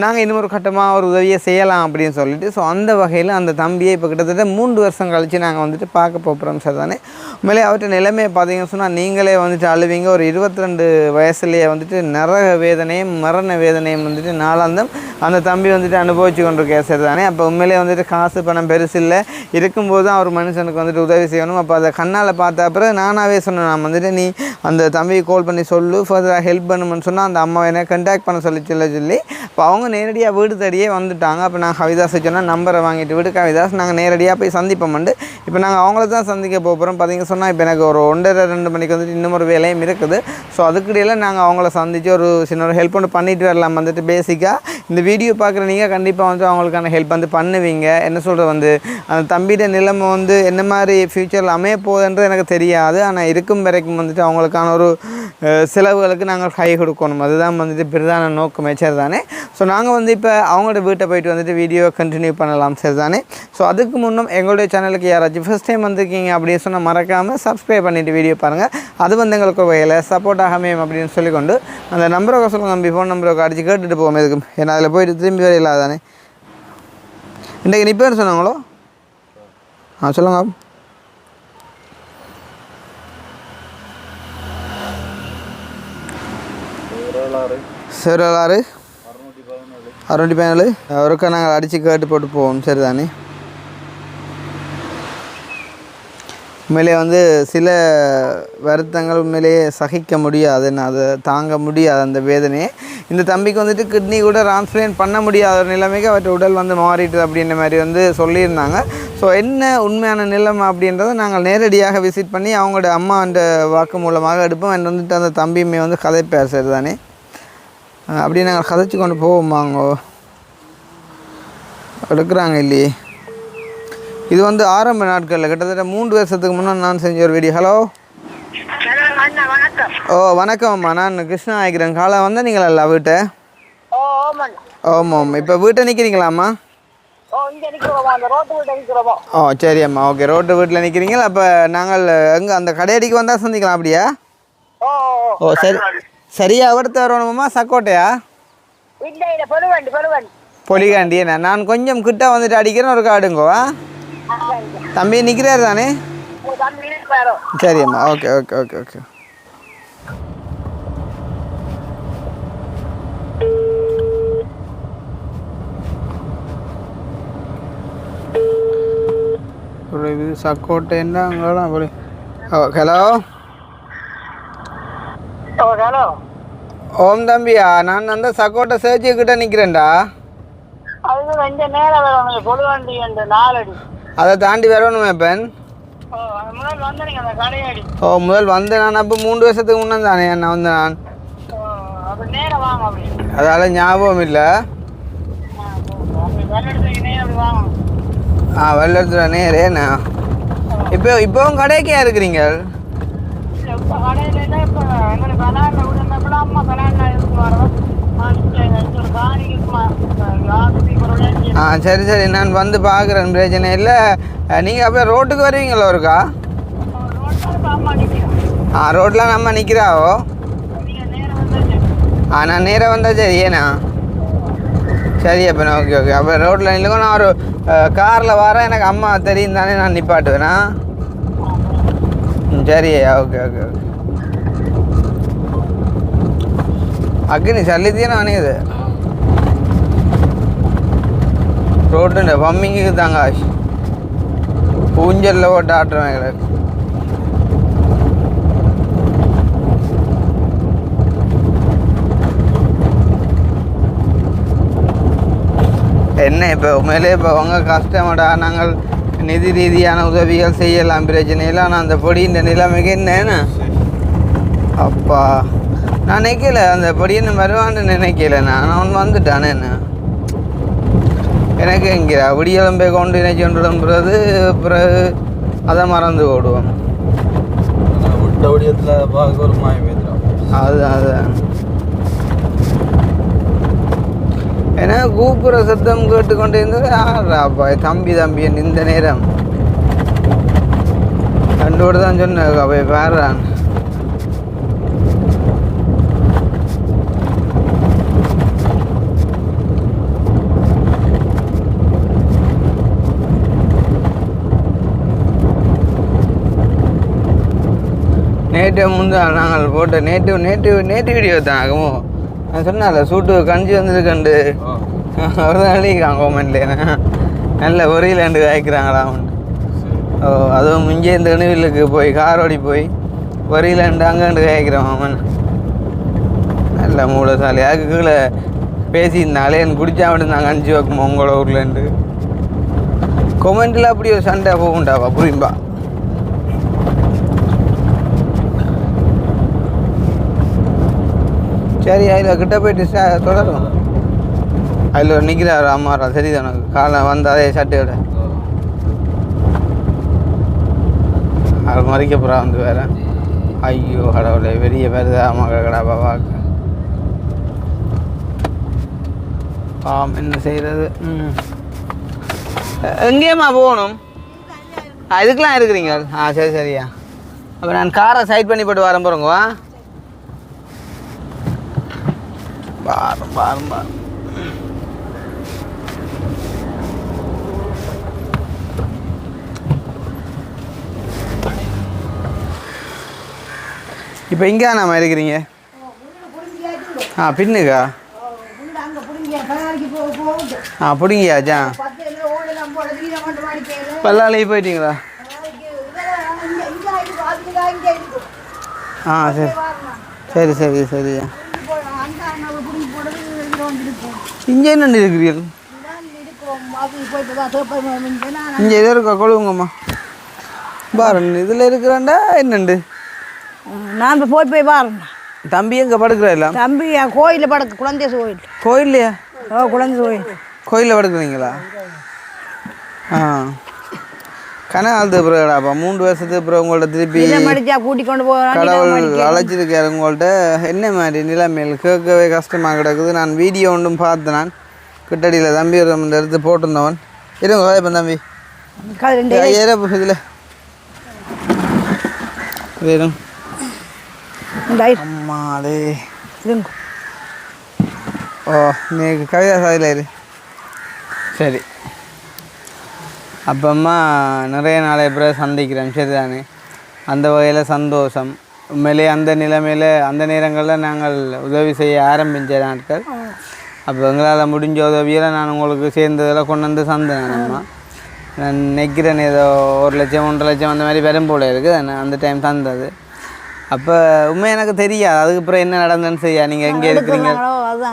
S2: நாங்கள் இன்னும் ஒரு கட்டமாக ஒரு உதவியை செய்யலாம் அப்படின்னு சொல்லிட்டு. ஸோ அந்த வகையில் அந்த தம்பியை இப்போ கிட்டத்தட்ட 3 வருஷம் கழித்து நாங்கள் வந்துட்டு பார்க்க போகிறோம். சார் தானே? உண்மையிலே அவர்கிட்ட நிலைமையை பார்த்தீங்கன்னு சொன்னால் நீங்களே வந்துட்டு அழுவீங்க. ஒரு 22 வயசுலேயே வந்துட்டு நரக வேதனையும் மரண வேதனையும் வந்துட்டு நாளாந்தம் அந்த தம்பி வந்துட்டு அனுபவிச்சு கொண்டிருக்கேன். சார் தானே? அப்போ உண்மையிலே வந்துட்டு காசு பணம் பெருசு இல்லை, இருக்கும்போது தான் ஒரு மனுஷனுக்கு வந்துட்டு உதவி செய்யணும். அப்போ அதை கண்ணால் பார்த்த அப்புறம் நானாகவே சொன்னேன், நான் வந்துட்டு நீ அந்த தம்பியை கால் பண்ணி சொல்லு, ஃபர்தராக ஹெல்ப் பண்ணுமென்னு சொன்னால் அந்த அம்மாவை என்ன கண்டாக்ட் பண்ண சொல்லி இப்போ அவங்க நேரடியாக வீடு தேடியே வந்துட்டாங்க. அப்போ நான் கவிதாஸ் சொன்னால் நம்பரை வாங்கிட்டு விடு கவிதாஸ் நாங்கள் நேரடியாக போய் சந்திப்போம்ண்டு. இப்போ நாங்கள் அவங்கள தான் சந்திக்க போகிறோம். பார்த்தீங்க சொன்னால் இப்போ எனக்கு ஒரு 1:30-2 மணிக்கு வந்துட்டு இன்னும் ஒரு வேலையும் இருக்குது. ஸோ அதுக்கிடையில் நாங்கள் அவங்கள சந்தித்து ஒரு சின்ன ஒரு ஹெல்ப் ஒன்று பண்ணிட்டு வரலாம். வந்துட்டு பேசிக்காக இந்த வீடியோ பார்க்குற நீங்கள் கண்டிப்பாக வந்து அவங்களுக்கான ஹெல்ப் வந்து பண்ணுவீங்க. என்ன சொல்கிறது வந்து அந்த தம்பியோட நிலைமை வந்து என்ன மாதிரி ஃப்யூச்சரில் அமைய போகுதுன்றது எனக்கு தெரியாது. ஆனால் இருக்கும் வரைக்கும் வந்துட்டு அவங்களுக்கான ஒரு செலவுகளுக்கு நாங்கள் கை கொடுக்கணும். அதுதான் வந்துட்டு பிரதான நோக்கம். சரி தானே? ஸோ நாங்கள் வந்து இப்போ அவங்களோட வீட்டை போய்ட்டு வந்துட்டு வீடியோ கண்டினியூ பண்ணலாம். சரி தானே? ஸோ அதுக்கு முன்னும் எங்களுடைய சேனலுக்கு யாராச்சும் ஃபஸ்ட் டைம் வந்திருக்கீங்க அப்படின்னு சொன்னால் மறக்காமல் சப்ஸ்கிரைப் பண்ணிவிட்டு வீடியோ பாருங்கள். அது வந்து எங்களுக்கு வகையில் சப்போர்ட் ஆகாமையும் அப்படின்னு சொல்லிக்கொண்டு அந்த நம்பரை சொல்லுங்கள், நம்பி ஃபோன் நம்பரை அடித்து கேட்டுட்டு போவோம். எதுக்கும் ஏன்னா அதில் போய்ட்டு திரும்பி வர இல்லாதானே. இன்றைக்கு நீ பேர் சொன்னாங்களோ சொல்லுங்க. 6 617 ஒருக்கா நாங்கள் அடித்து கேட்டு போட்டு போவோம். சரிதானே? உண்மையிலே வந்து சில வருத்தங்கள் உண்மையிலேயே சகிக்க முடியாது, அதை தாங்க முடியாது அந்த வேதனையை. இந்த தம்பிக்கு வந்துட்டு கிட்னி கூட டிரான்ஸ்பிளான்ட் பண்ண முடியாத ஒரு நிலைமைக்கு அவற்றை உடல் வந்து மாறிட்டு அப்படின்ற மாதிரி வந்து சொல்லியிருந்தாங்க. ஸோ என்ன உண்மையான நிலைமை அப்படின்றத நாங்கள் நேரடியாக விசிட் பண்ணி அவங்களோட அம்மா அந்த வாக்கு மூலமாக எடுப்போம். அண்ட் வந்துட்டு அந்த தம்பியுமே வந்து கதைப்பார். சரிதானே? அப்படி நாங்கள் கதைச்சி கொண்டு போவோமாங்க எடுக்கிறாங்க இல்லையே. இது வந்து ஆரம்ப நாட்களில் கிட்டத்தட்ட 3 வருஷத்துக்கு முன்னே நான் செஞ்ச ஒரு வீடியோ. ஹலோ ஓ வணக்கம்மா, நான் கிருஷ்ணா ஆகிக்கிறேன். காலை வந்தால் நீங்களா வீட்டை? ஆமாம். இப்போ வீட்டை நிற்கிறீங்களாம்மா? ஓ சரி அம்மா, ஓகே. ரோட்டு வீட்டில் நிற்கிறீங்களா? அப்போ நாங்கள் எங்கே அந்த கடையடிக்கு வந்தால் சந்திக்கலாம் அப்படியா? ஓ சரி. சரியா அடுத்து வரணுமா சக்கோட்டையா? பொலிகாண்டி. நான் கொஞ்சம் கிட்ட வந்துட்டு அடிக்கிறேன், ஒரு காடுங்கோவா தம்பி நிற்கிறாரு தானே? சரி அம்மா, ஓகே ஓகே ஓகே ஓகே. இது சக்கோட்டைன்னா அங்கெல்லாம் போய். Hello
S4: hello.
S2: ஓம் தம்பியா, நான் அந்த சக்கோட்டை சேர்ச்சி கிட்ட நிற்கிறேன்டா.
S4: அது கொஞ்சம் நேரம் வரும், பொழுவாண்டி அந்த 4 அடி.
S2: அதை தாண்டி வரணுமே பெண்?
S4: முதல் வந்து நீங்கள் அந்த கடையாடி.
S2: ஓ முதல் வந்து நான் அப்போ 3 வருஷத்துக்கு முன்னே தானே நான் வந்து நான்
S4: அப்போ நேரம் வாங்க அப்படி.
S2: அதால் ஞாபகம் இல்லை.
S4: வெள்ளத்துக்கு நேரம் அப்படி வாங்க.
S2: வெள்ளத்துல நேரேண்ணா. இப்போவும் கடைக்கே இருக்கிறீங்க?
S4: இப்போ கடையில் இப்போ எங்களுக்கு கலாண்டில் விடுறப்பட அம்மா கலாண்டில் இருக்கு வரோம்.
S2: சரி சரி, நான் வந்து பார்க்குறேன், பிரச்சனை இல்லை. நீங்கள் அப்படியே ரோட்டுக்கு வருவீங்களோ இருக்கா? ரோட்டில் நம்ம நிற்கிறாவோ? நான் நேராக வந்தால் சரி. ஏண்ணா சரி அப்போ ஓகே ஓகே. அப்போ ரோட்டில் நில்லுங்க, நான் ஒரு காரில் வரேன், எனக்கு அம்மா தெரியும் தானே, நான் நிப்பாட்டுவேண்ணா. சரி ஓகே ஓகே ஓகே. அக்னி சல்லித்தியே அணியுது ரோட்டு பம்மிங்கு தாங்க ஆஷ் ஊஞ்சலில் போட்டு ஆட்டுறேன் எங்களுக்கு. என்ன இப்போ உண்மையிலே இப்போ உங்கள் கஷ்டமாடா, நாங்கள் நிதி ரீதியான உதவிகள் செய்யலாம், பிரச்சனை இல்லை. ஆனால் அந்த பொடி இந்த நிலைமைக்கு என்னன்னு அப்பா நான் நினைக்கல, அந்த பொடின்னு வருவான்னு நினைக்கல. நான் வந்துட்டானே என்ன எனக்கு என்கிறா விடியெலும்பை கொண்டு நினைச்சுன்றது, பிறகு அதை மறந்து ஓடுவோம். அதுதான் ஏன்னா கூப்புற சத்தம் கேட்டுக்கொண்டு இருந்தது. யாராப்பா தம்பி தம்பி இந்த நேரம் கண்டோடு தான் சொன்ன அவை வேறான். நேற்று முந்தா நாங்கள் போட்ட நேற்று வீடியோ தான் ஆகும். நான் சொன்னால சூட்டு கஞ்சி வந்துருக்கண்டு ஒரு தான் எழுதிக்கிறாங்க கோமெண்ட்லேயே. நல்ல ஒரியிலேண்டு காய்க்கிறாங்களா அவன். ஓ அதுவும் இங்கே இந்த இணுவிலுக்கு போய் காரோடி போய் ஒரியிலேண்டு அங்கேண்டு காய்க்கிறான் அவன். நல்ல மூலசாலி. அதுக்கு கீழே பேசியிருந்தாலே எனக்கு குடிச்சா விட்டுருந்தாங்க 5 வாக்குமா உங்களோட ஊர்லேண்டு. கொமெண்டில் அப்படி ஒரு சண்டை போகுண்டாவா புரியும்பா. சரி அதில் கிட்ட போயிட்டு தொடரும். அதில் நிற்கிறார் அம்மாரா. சரிதான் எனக்கு காலை வந்து அதே சட்டையோட அது மறிக்க போகிறா வந்து வேறு. ஐயோ கடவுளை பெரிய பேருதா மக கடா பாபாக்கு. என்ன செய்கிறது? எங்கேயம்மா போகணும்? இதுக்கெலாம் இருக்கிறீங்க? சரி சரியா. அப்போ நான் காரை சைட் பண்ணி போட்டு வரேன் போகிறோங்கவா. பாரும் இப்போ இங்கே நம்ம இருக்கிறீங்க? பின்னுக்கா
S1: அங்கே பிடிங்க கலாரிக்கு போகுது
S2: பிடிங்கியாச்சா
S1: 10 ஓடலாம் போட தீர மட்டும் மாடிக்கையில்
S2: பல்லாலைக்கு போயிட்டீங்களா சரி சரி சரியா இங்கே என்ன இருக்கிறீர்கள் இங்கே எதோ இருக்கா கொழுவுங்கம்மா பாருங்க இதில் இருக்கிறாண்டா என்னண்டு
S3: நான் இப்போ போய் பாருங்க
S2: தம்பி எங்கே படுக்கிறா
S3: தம்பி என் கோயிலில் படுக்க குழந்தைய கோயில்
S2: கோயில்லையா
S3: குழந்தை கோயில்
S2: கோயிலில் படுக்குறீங்களா கனகாலத்து பிறகுடாப்பா 3 வருஷத்துக்கு பிறகு உங்கள்ட்ட திருப்பி
S3: மடிச்சா கூட்டி கொண்டு போகிறேன்
S2: கடவுள் அழைச்சிருக்காரு உங்கள்கிட்ட என்ன மாதிரி நிலைமையில் கேட்கவே கஷ்டமாக கிடக்குது நான் வீடியோ ஒன்றும் பார்த்தேன் நான் கிட்டடியில் தம்பி இந்த எடுத்து போட்டிருந்தவன் இருங்க வாய்ப்பேன் தம்பி ஏறப்பு இதில் வேறும் அம்மா அதே ஓ நீ கவிதா சாதியில் இரு சரி அப்பம்மா நிறைய நாளை பிறகு சந்திக்கிறேன் சரிதானே அந்த வகையில் சந்தோஷம் உண்மையிலே அந்த நிலைமையில் அந்த நேரங்களில் நாங்கள் உதவி செய்ய ஆரம்பித்த நாட்கள் அப்போ எங்களால் முடிஞ்ச உதவியில் நான் உங்களுக்கு சேர்ந்ததில் கொண்டு வந்து சந்தேன் அம்மா நான் நினைக்கிறேன் ஏதோ 1 லட்சம் 1.5 லட்சம் அந்த மாதிரி வரும் போல இருக்குது அந்த டைம் தந்தது அப்போ உண்மை எனக்கு தெரியாது அதுக்கப்புறம் என்ன நடந்ததுன்னு செய்யா நீங்கள் எங்கே இருக்கிறீங்க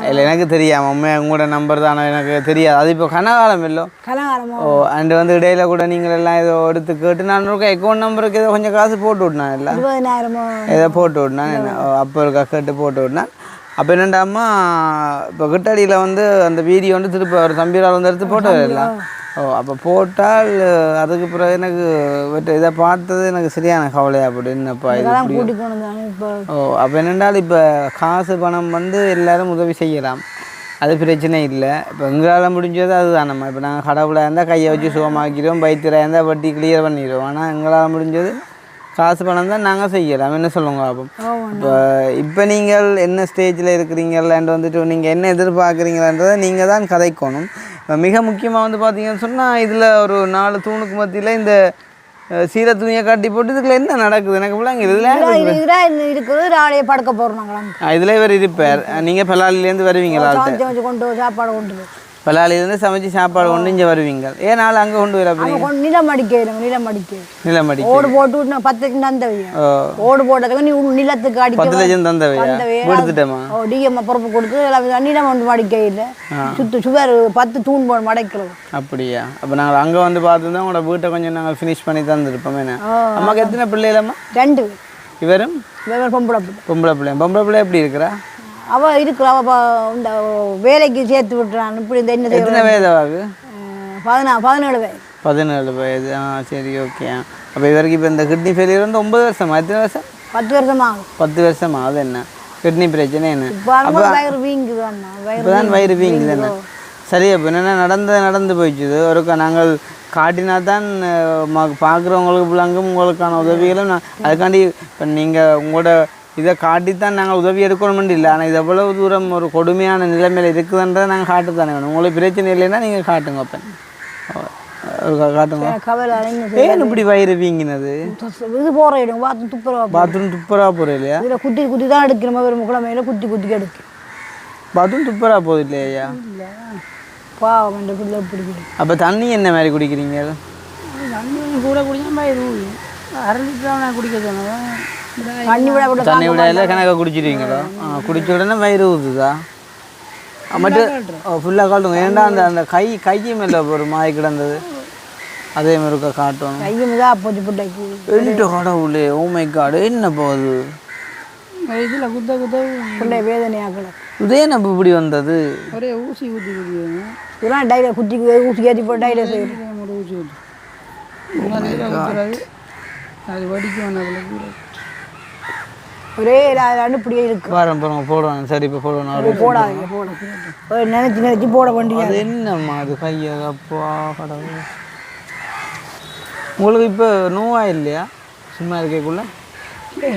S2: இல்லை எனக்கு தெரியாமல் உண்மை உங்களோட நம்பர் தானே எனக்கு தெரியாது அது இப்போ கனகாலம் இல்லை ஓ அண்டு வந்து இடையில கூட நீங்கள் எல்லாம் ஏதோ எடுத்து கேட்டு நான் இருக்கேன் அக்கௌண்ட் நம்பருக்கு ஏதோ கொஞ்சம் காசு போட்டு விட்னான் இல்லை ஏதோ போட்டு விட்னான் அப்போ இருக்கா கேட்டு போட்டு விட்னான் அப்போ என்னண்டாம்மா இப்போ கிட்டடியில் வந்து அந்த வீடியோ வந்து திருப்பி ஒரு தம்பியால் வந்து எடுத்து போட்டது இல்லை ஓ அப்போ போட்டால் அதுக்கு பிறகு எனக்கு இதை பார்த்தது எனக்கு சரியான கவலையாக போட்டு என்னப்பா இது ஓ அப்போ என்னென்றால் இப்போ காசு பணம் வந்து எல்லோரும் உதவி செய்யலாம் அது பிரச்சனை இல்லை இப்போ எங்களால் முடிஞ்சது அதுதான் நம்ம இப்போ நாங்கள் கடவுளாக இருந்தால் கையை வச்சு சுகமாக்கிறோம் பைத்தியராக இருந்தால் வட்டி கிளியர் பண்ணிடுவோம் ஆனால் எங்களால் முடிஞ்சது காசு பணம் தான் நாங்கள் செய்யலாம் என்ன சொல்லுங்க பாப்போம் இப்போ நீங்கள் என்ன ஸ்டேஜில் இருக்கிறீங்களான்ட்டு வந்துட்டு நீங்கள் என்ன எதிர்பார்க்குறீங்களான்றதை நீங்கள் தான் கதைக்கணும் மிக முக்கியமாக வந்து பார்த்தீங்கன்னு சொன்னால் இதில் ஒரு 4 தூணுக்கு மத்தியில் இந்த சீர துணியை காட்டி போட்டு இதுக்குள்ள என்ன நடக்குது எனக்கு பிள்ளைங்க இதில்
S3: இருக்குது நாளைய படுக்க போகிறோம்
S2: இதில் இவர் இருப்பார் நீங்கள் பலாலிலேருந்து வருவீங்களா
S3: கொண்டு சாப்பாடு கொண்டு
S2: பலாலிலேருந்து சமைச்சு சாப்பாடு கொண்டு இங்கே வருவீங்க ஏனால் அங்கே கொண்டு வர நிலமடிக்கை
S3: ஓடு போட்டு 10 தந்தவையா ஓடு போட்டதுக்கு நீ நிலத்துக்கு அடி
S2: 10 லட்சம் தந்தவையா கொடுத்துட்டேமா
S3: டிஎம் பொறுப்பு கொடுத்து நிலம் ஒன்று மடிக்கையில் சுவர் 10 தூண் போட மடைக்கிறது
S2: அப்படியா அப்போ நாங்கள் அங்கே வந்து பார்த்துருந்தோம் உங்களோட வீட்டை கொஞ்சம் நாங்கள் ஃபினிஷ் பண்ணி தந்துருப்போம் என்ன அம்மாவுக்கு எத்தனை பிள்ளைகளம்மா
S3: 2
S2: இவரும் பொம்பளை பிள்ளை எப்படி இருக்கிறா
S3: அவள் இருக்கிற இந்த வேலைக்கு சேர்த்து விட்டுறான் இப்படி இந்த
S2: எத்தனை வயதாகு
S3: 17
S2: வயது சரி ஓகே அப்போ இவருக்கு இப்போ இந்த கிட்னி ஃபெயிலியர் வந்து 9 வருஷமா எத்தனை வருஷம்
S3: 10 வருஷம் ஆகும்
S2: 10 வருஷம் ஆகுது என்ன கிட்னி பிரச்சனை என்ன
S3: வயிறு வீங்குது
S2: இப்போதான் வயிறு வீங்குது என்ன சரி அப்போ என்னென்ன நடந்து போயிடுச்சு ஒருக்கா நாங்கள் காட்டினா தான் பார்க்குறவங்களுக்கு பிள்ளைங்கும் உங்களுக்கான உதவிகளும் அதுக்காண்டி இப்போ நீங்கள் உங்களோட இதை காட்டித்தான் நாங்கள் உதவி எடுக்கணும்னு இல்லை ஆனால் இது எவ்வளவு தூரம் ஒரு கொடுமையான நிலைமையில் இருக்குதுன்றதை நாங்கள் காட்டுத்தானே வேணும் உங்களுக்கு பிரச்சனை இல்லைன்னா நீங்கள் காட்டுங்க அப்போ காட்டுங்க ஏன் இப்படி வயிறு வீங்கினது
S3: இது போகிற இடம்
S2: பாத்ரூம் துப்புரா போகிற இல்லையா
S3: இதில் குத்தி தான் எடுக்கணுமா ஒரு முக்கியமையில குத்தி எடுக்கு
S2: பாத்ரூம் துப்புரா போகுது இல்லையா
S3: பாவம் பிள்ளை பிடிக்கும்
S2: அப்போ தண்ணி என்ன மாதிரி குடிக்கிறீங்க
S3: தண்ணி கூட குடிச்சா வயிறு குடிக்க சொன்னேன்
S2: தண்ணி விட கணக்காக குடிச்சிடுவீங்களோ குடிச்ச உடனே வயிறு ஊதுதா மட்டும் ஃபுல்லாக காட்டுங்க ஏன்டா அந்த கைக்கு மேலே ஒரு மாய் கிடந்தது அதே மாதிரி இருக்கா காட்டணும் என்கிட்ட கடவுளே ஓ மை காடு என்ன போகுது
S3: இதில் குத்த வேதனையாக
S2: இதே நம்ம இப்படி வந்தது
S3: ஒரே ஊசி ஊற்றி இதெல்லாம் டைல ஊசி ஏற்றி போட்டு டைல செய்யணும் ஊசி அது வடிக்கும் ஒரே அனுப்படியே இருக்கு
S2: போடுவாங்க சரி இப்போ
S3: போடாதீங்க நினைச்சு போட வேண்டியது
S2: அது என்னம்மா அது கையை அப்பா கடவுள் உங்களுக்கு இப்போ நோவா இல்லையா சும்மா இருக்கக்குள்ள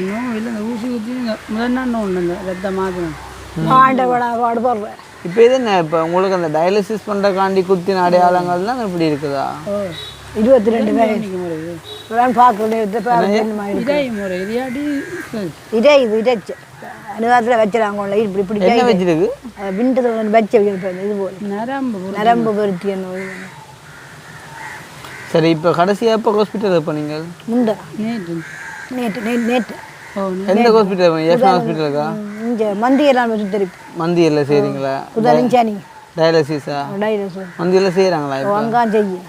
S3: நோவு இல்லை இந்த ஊசி ஊற்றி முதல் ஒன்று ரத்த மாற்றணும் பாடுபடுறேன்
S2: இப்போ இது என்ன இப்போ உங்களுக்கு அந்த டயாலிசிஸ் பண்ணுறக்காண்டி குத்தின அடையாளங்கள்லாம் இப்படி இருக்குதா
S3: 22 வயசு பார்க்கணும்
S2: இதே
S3: அனுதாரத்தில் வச்சிடாங்க இப்படி இப்படி
S2: என்ன வச்சிருக்கு
S3: விண்டு வச்ச இது போல் நரம்பு பருத்தி நோய்.
S2: சரி இப்போ கடைசியாக எப்போ ஹாஸ்பிட்டல் போனீங்க?
S3: முண்டா நேற்று நேற்று நேற்று
S2: எந்த ஹாஸ்பிட்டல்? எஃப்னா ஹாஸ்பிட்டலுக்கா?
S3: இங்கே மந்தியெல்லாம் வச்சு திருப்பி
S2: மந்தியில் செய்கிறீங்களா?
S3: குதாலிஞ்சானி
S2: டயாலிசிஸா?
S3: டயாலிசிஸ்
S2: மந்தியில் செய்கிறாங்களா?
S3: அங்கே செய்ய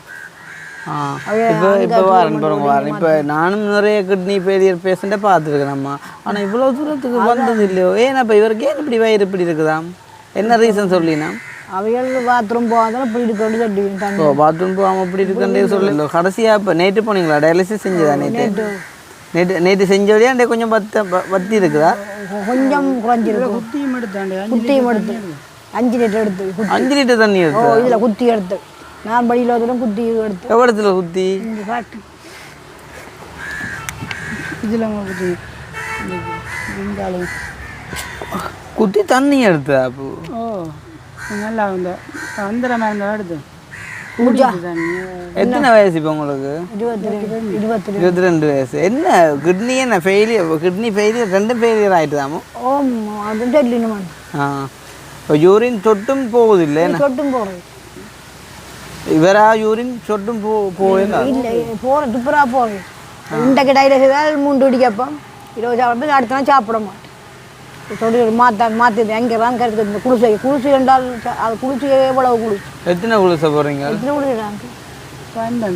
S2: இப்போ வாரேன் இப்போ நானும் நிறைய கிட்னி ஃபெயிலியர் பேஷண்ட்டை பார்த்துருக்கேன் அம்மா. ஆனால் இவ்வளோ தூரத்துக்கு வந்தது இல்லையோ. ஏன்னாப்பா இவருக்கு ஏன் இப்படி வயிறு இப்படி இருக்குதாம்? என்ன ரீசன் சொல்லினா?
S3: அவைகள் பாத்ரூம் போகாதான் இப்படி இருக்கொண்டு தட்டி.
S2: ஓ பாத்ரூம் போகாமல் இப்படி இருக்குன்றே சொல்லல. கடைசியாக இப்போ நேற்று போனீங்களா? டயாலிசிஸ் செஞ்சதா? நேற்று செஞ்சோடையா அண்டே கொஞ்சம் வத்தி இருக்குதா?
S3: கொஞ்சம் குறைஞ்சிருக்கு. குத்தியும் எடுத்து 5 லிட்டர் எடுத்து
S2: 5 லிட்டர் தண்ணி எடுத்து
S3: இதில் குத்தி எடுத்து நான் படியில் வந்து குத்தி எடுத்து.
S2: எவ்வளோத்துல குத்தி?
S3: இங்கே காட்டு
S1: இதில் குத்தி
S2: குத்தி தண்ணி எடுத்து அப்போ
S1: நல்லா இந்த அந்தர மருந்து எடுத்து.
S2: எத்தனை வயசு இப்போ உங்களுக்கு? 22 வயசு. என்ன கிட்னி என்ன ஃபெயிலியர்? கிட்னி ஃபெயிலியர் ரெண்டும் ஃபெயிலியர் ஆகிட்டுதாமோ?
S3: அதுவும் தெரியல.
S2: இப்போ யூரின் சொட்டும் போகுது இல்லை?
S3: சொட்டும் போகிறது
S2: இவரா யூரின் சொட்டும் போகல
S3: இல்லை போகிற துப்புரா போகிறேன். இந்த கடையில் செய்தால் 3 அடிக்கப்போம் 20 சாப்பிட அடுத்த நாள் சாப்பிட மாட்டேன். சொல்லி மாற்றி எங்கே வாங்க இந்த குளிசை என்றால் அது குளிச்சு எவ்வளவு குளிச்சு?
S2: எத்தனை குளிசை போகிறீங்க?
S3: எத்தனை குளிக்கிறாங்க? 12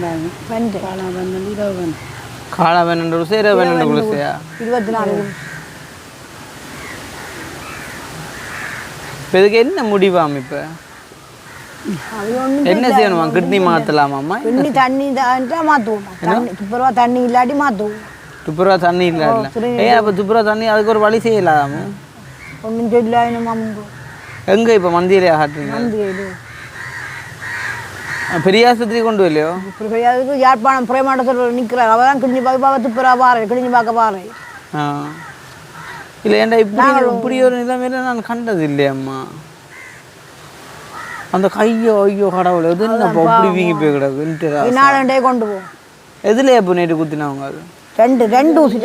S2: காலா 12 குளிசை 12 குளிசையா?
S3: 24.
S2: இப்போ இதுக்கு என்ன முடிவாம்? இப்போ என்ன செய்யணுமா? கிட்னி மாற்றலாமாம்மா?
S3: கிட்னி தண்ணி தான் மாற்றுவோம். துப்புரவா தண்ணி இல்லாட்டி மாற்றுவோம்.
S2: துப்புரவா தண்ணி இல்லாட்டில ஏன் அப்போ துப்புரவா தண்ணி அதுக்கு ஒரு வழி செய்யலாமோ?
S3: ஒன்றும் சொல்லாயினுமா?
S2: எங்கே இப்போ மந்தியிலே ஆட்டுறீங்க? பெரிய ஆஸ்பத்திரி கொண்டு வரலையோ?
S3: அதுக்கு யாழ்ப்பாணம் பிரேமாட்ட சொல்ல நிற்கிறார். அவள் தான் கிட்னி பார்க்க துப்புரா பாரு கிட்னி பார்க்க பாரு.
S2: இல்லை ஏன்டா இப்படி ஒரு நிலைமையில நான் கண்டது இல்லையம்மா. அந்த கையோ ஐயோ கடவுள் எது என்னப்பா அப்படி வீங்கி போய் கிடக்கு.
S3: 4 டே கொண்டு போவோம்.
S2: எதுல இப்போ நேற்று குத்தினவங்க? அது
S3: 2 ஊசி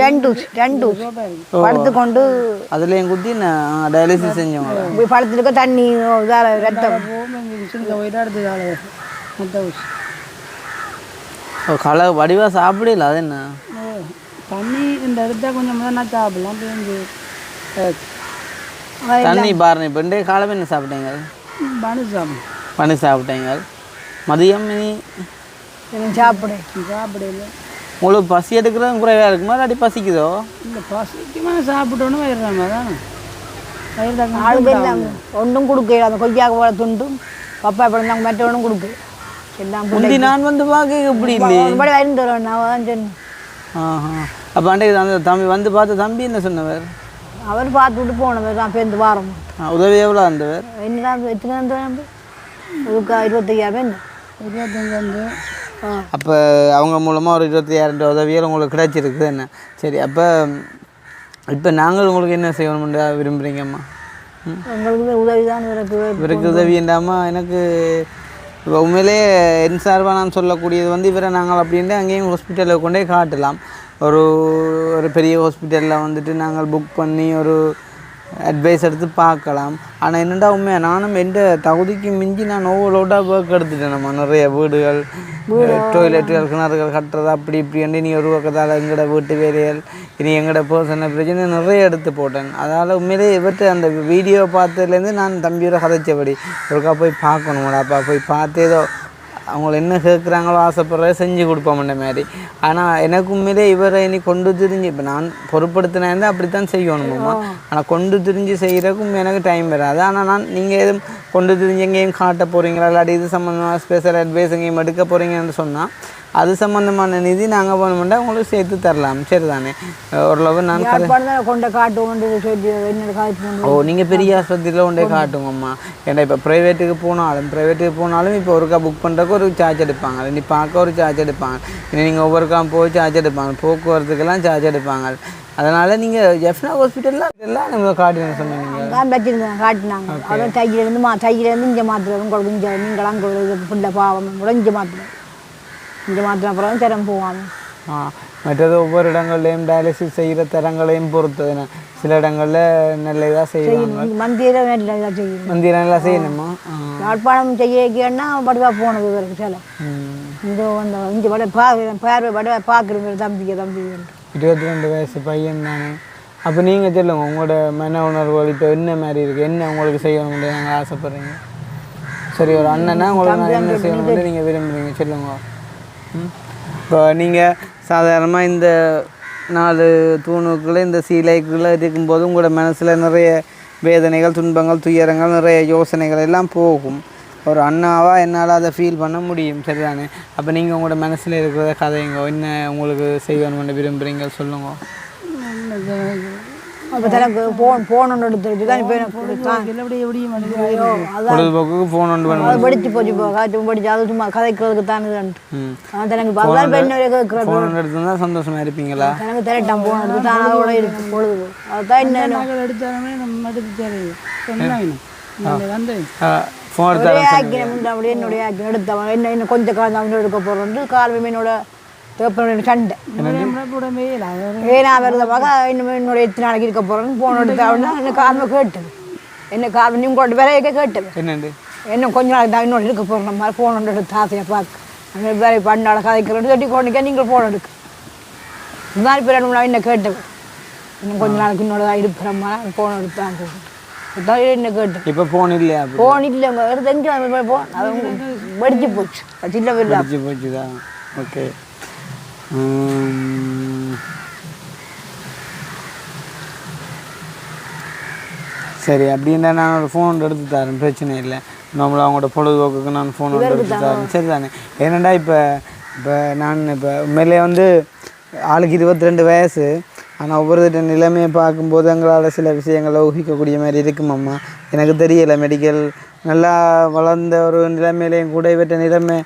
S3: படுத்து கொண்டு
S2: அதுலேயும் குத்தி நான் டயாலிசிஸ் செஞ்சவங்க
S3: போய் படுத்துருக்க தண்ணி ரத்தம்
S2: களை வடிவாக சாப்பிடல. அது என்ன
S1: தண்ணி இந்த எடுத்தால் கொஞ்சம் தான் சாப்பிடலாம்.
S2: தண்ணி பாருங்க. இப்போ ரெண்டே காலமே என்ன சாப்பிட்டீங்க? பண்ணி சாப்பிட்டீங்க. மதியம்
S3: சாப்பிடல.
S2: உங்களுக்கு பசி எடுக்கிறதும் குறைவாக இருக்குமா இல்லாட்டி பசிக்குதோ?
S1: இல்லை பசிக்குமா சாப்பிட்டோன்னு வயிறுறாங்க. அதானே
S3: ஆளுக்கு ஒன்றும் கொடுக்க அந்த கொய்யாக்கு போல துண்டும் பப்பா இப்படி நாங்கள் மற்றவனும் கொடுக்கு எல்லாம்
S2: முந்தி நான் வந்து பார்க்க இப்படி இல்லையே.
S3: வயிறு தருவேன் நான் தான் சொன்னேன்.
S2: அப்போ அன்றைக்கு அந்த தம்பி வந்து பார்த்து தம்பி என்ன சொன்னவர்?
S3: அவர் பார்த்து விட்டு போனவர் தான் பேருந்து வாரம்.
S2: உதவி எவ்வளோ இருந்தவர்?
S3: என்ன எத்தனை வந்து 25,000
S1: வந்து
S2: அப்போ அவங்க மூலமாக ஒரு 25,000 உதவிகள் உங்களுக்கு கிடைச்சிருக்குது என்ன? சரி அப்போ இப்போ நாங்கள் உங்களுக்கு என்ன செய்யணும்னு விரும்புகிறீங்கம்மா?
S3: உங்களுக்கு உதவி தான்
S2: இவருக்கு உதவி இல்லாமா எனக்கு இப்போ உண்மையிலே என் சார்பாக நான் சொல்லக்கூடியது வந்து இவரை நாங்கள் அப்படின்ட்டு அங்கேயும் ஹாஸ்பிட்டலில் கொண்டே காட்டலாம். ஒரு பெரிய ஹாஸ்பிட்டலில் வந்துட்டு நாங்கள் புக் பண்ணி ஒரு அட்வைஸ் எடுத்து பார்க்கலாம். ஆனால் என்னடா உண்மையாக நானும் எந்த தகுதிக்கு மிஞ்சி நான் ஓவரோடாக ஒர்க் எடுத்துட்டேன். நம்ம நிறைய வீடுகள் டொய்லெட்டுகள் கிணறுகள் கட்டுறது அப்படி இப்படி நீ ஒரு பக்கத்தால் எங்களோட வீட்டு வேலைகள் இனி எங்களோட பர்சனல் பிரச்சனை நிறைய எடுத்து போட்டேன். அதனால் உண்மையிலே இவர்கிட்ட அந்த வீடியோ பார்த்ததுலேருந்து நான் தம்பியோட கதைச்சபடி ஒருக்கா போய் பார்க்கணுமாடாப்பா போய் பார்த்து ஏதோ அவங்கள என்ன கேட்குறாங்களோ ஆசைப்படுறத செஞ்சு கொடுப்போம்ன்ற மாதிரி. ஆனால் எனக்கு உண்மையிலே இவரை இனி கொண்டு திரிஞ்சு இப்போ நான் பொருட்படுத்தினேன் அப்படித்தான் செய்யணுமாம்மா. ஆனால் கொண்டு திரிஞ்சு செய்கிறதுக்கும் எனக்கு டைம் வராது. ஆனால் நான் நீங்கள் எதுவும் கொண்டு திரிஞ்சு எங்கேயும் காட்ட போகிறீங்களா இல்லாட்டி இது சம்மந்தமாக ஸ்பெஷல் அட்வைஸ் எங்கேயும் எடுக்க போகிறீங்கன்னு சொன்னால் அது சம்மந்தமான நிதி நாங்கள் போகணுமெண்டா உங்களுக்கு சேர்த்து தரலாம். சரி தானே? ஓரளவு நான்
S3: கொண்ட காட்டுவோம்.
S2: நீங்கள் பெரிய ஆஸ்பத்திரியில் கொண்டே காட்டுங்கம்மா. ஏன்னா இப்போ ப்ரைவேட்டுக்கு போனாலும் இப்போ ஒருக்கா புக் பண்ணுறதுக்கு ஒரு சார்ஜ் எடுப்பாங்க. நீ பார்க்க ஒரு சார்ஜ் எடுப்பாங்க. இன்னும் நீங்கள் ஒவ்வொருக்கா போய் சார்ஜ் எடுப்பாங்க. போக்குவரத்துக்கெல்லாம் சார்ஜ் எடுப்பாங்க. அதனால் நீங்கள் ஜெஃப்னா ஹாஸ்பிட்டலில் எல்லாம் நம்ம காட்டினு சொன்னீங்க
S3: காட்டினாங்க. அப்புறம் தையிலேருந்து இங்கே மாத்திரம் கொடுங்க நீங்களாம் ஃபுல்லாக பாவம் இங்கே மாத்திரம் இங்கே மாத்திரம் அப்புறம் திறம் போவாங்க.
S2: மற்றது ஒவ்வொரு இடங்கள்லையும் டயாலிசிஸ் செய்கிற தரங்களையும் பொறுத்ததுன்னா சில இடங்களில் நல்ல இதாக செய்வாங்க.
S3: மந்தியில் நல்லா செய்யணும்.
S2: மந்தியில் நல்லா செய்யணுமா?
S3: யாழ்ப்பாணம் செய்யன்னா வடிவாக போனது இவருக்கு சில இங்கே வந்து இங்கே வட பார்வை வட பார்க்குற தம்பிக்கு
S2: 22 வயசு பையன் தானே. அப்போ நீங்கள் சொல்லுங்கள் உங்களோட மன உணர்வுகள் இப்போ என்ன மாதிரி இருக்குது, என்ன உங்களுக்கு செய்யணும்னு நாங்கள் ஆசைப்பட்றீங்க? சரி, ஒரு அண்ணனா உங்களுக்கு என்ன செய்யணும்னு நீங்கள் விரும்புகிறீங்க சொல்லுங்க. இப்போ நீங்கள் சாதாரணமாக இந்த 4 தூணுக்குள்ளே இந்த சீலைக்குள்ளே இருக்கும்போது உங்களோட மனசில் நிறைய வேதனைகள், துன்பங்கள், துயரங்கள், நிறைய யோசனைகள் எல்லாம் போகும். ஒரு அண்ணாவாக என்னால் அதை ஃபீல் பண்ண முடியும், சரிதானே? அப்போ நீங்கள் உங்களோட மனசில் இருக்கிறத கதைங்க, என்ன உங்களுக்கு செய்யணும்னு விரும்புகிறீங்க சொல்லுங்க.
S3: அப்போ தனக்கு ஃபோன் எடுத்துருக்கு தான் இப்போ
S2: பொழுதுபோக்குக்கு ஃபோன் ஒன்று
S3: அது படித்து போச்சு. இப்போ காய்ச்சி படிச்சு அது சும்மா கதைக்கிறதுக்கு தான் தனக்கு
S2: ஃபோன் எடுத்து தான் சந்தோஷமாக இருப்பீங்களா?
S3: எனக்கு திரட்டான் ஃபோன் எடுத்து தான் அதோட இருக்கு பொழுது. அதுதான் என்ன
S2: ஃபோன்
S3: ஒரே ஆக்கியம் அப்படியே என்னுடைய ஆக்கியம் எடுத்தவன் என்ன இன்னும் கொஞ்சம் காலம் அவனோட எடுக்க போகிறோம் கால் மீனோட தேப்பனோட சண்டை ஏன்னா வருதமாக இன்னும் என்னோட எத்தனை நாளைக்கு இருக்க போகிறோன்னு ஃபோன் எடுத்தவனா என்ன காரணம் கேட்டது என்ன காரணம் நீங்கள் கொண்டு விலையக்க கேட்டது இன்னும் கொஞ்சம் நாளைக்கு தான் இன்னொரு இருக்க போகிறோம் மாதிரி ஃபோன் ஒன்று எடுத்து ஆசையை பார்க்க அந்த வேலை பண்ணால கதைக்கிறோன்னு சொல்லி கொண்டுக்க நீங்கள் ஃபோன் எடுக்க இதுதான் இப்போ 2 நாள் என்ன கேட்டது இன்னும் கொஞ்சம் நாளைக்கு இன்னொரு தான் இருக்கிற மாதிரி ஃபோன் எடுத்து தான் போகணும். என்ன கேட்டு
S2: இப்போ ஃபோன் இல்லையா?
S3: ஃபோன் இல்லை எடுத்து எங்கே ஃபோன் அது வெடிச்சு போச்சு. சின்ன வெடிச்சு
S2: போச்சுதான். ஓகே, சரி. அப்படின்னா நான் ஒரு ஃபோன் எடுத்து தரேன், பிரச்சனை இல்லை. நம்மள அவங்களோட பொழுதுபோக்குக்கு நான் ஃபோன் எடுத்து தரேன், சரி தானே? ஏன்னாண்டா இப்போ நான் இப்போ உண்மையிலே வந்து ஆளுக்கு 22 வயசு. ஆனால் ஒவ்வொரு நிலைமையை பார்க்கும்போது எங்களால் சில விஷயங்களை ஊகிக்கக்கூடிய மாதிரி இருக்குமாம்மா. எனக்கு தெரியலை, மெடிக்கல் நல்லா வளர்ந்த ஒரு நிலைமையிலையும் கூட இவற்ற நிலைமை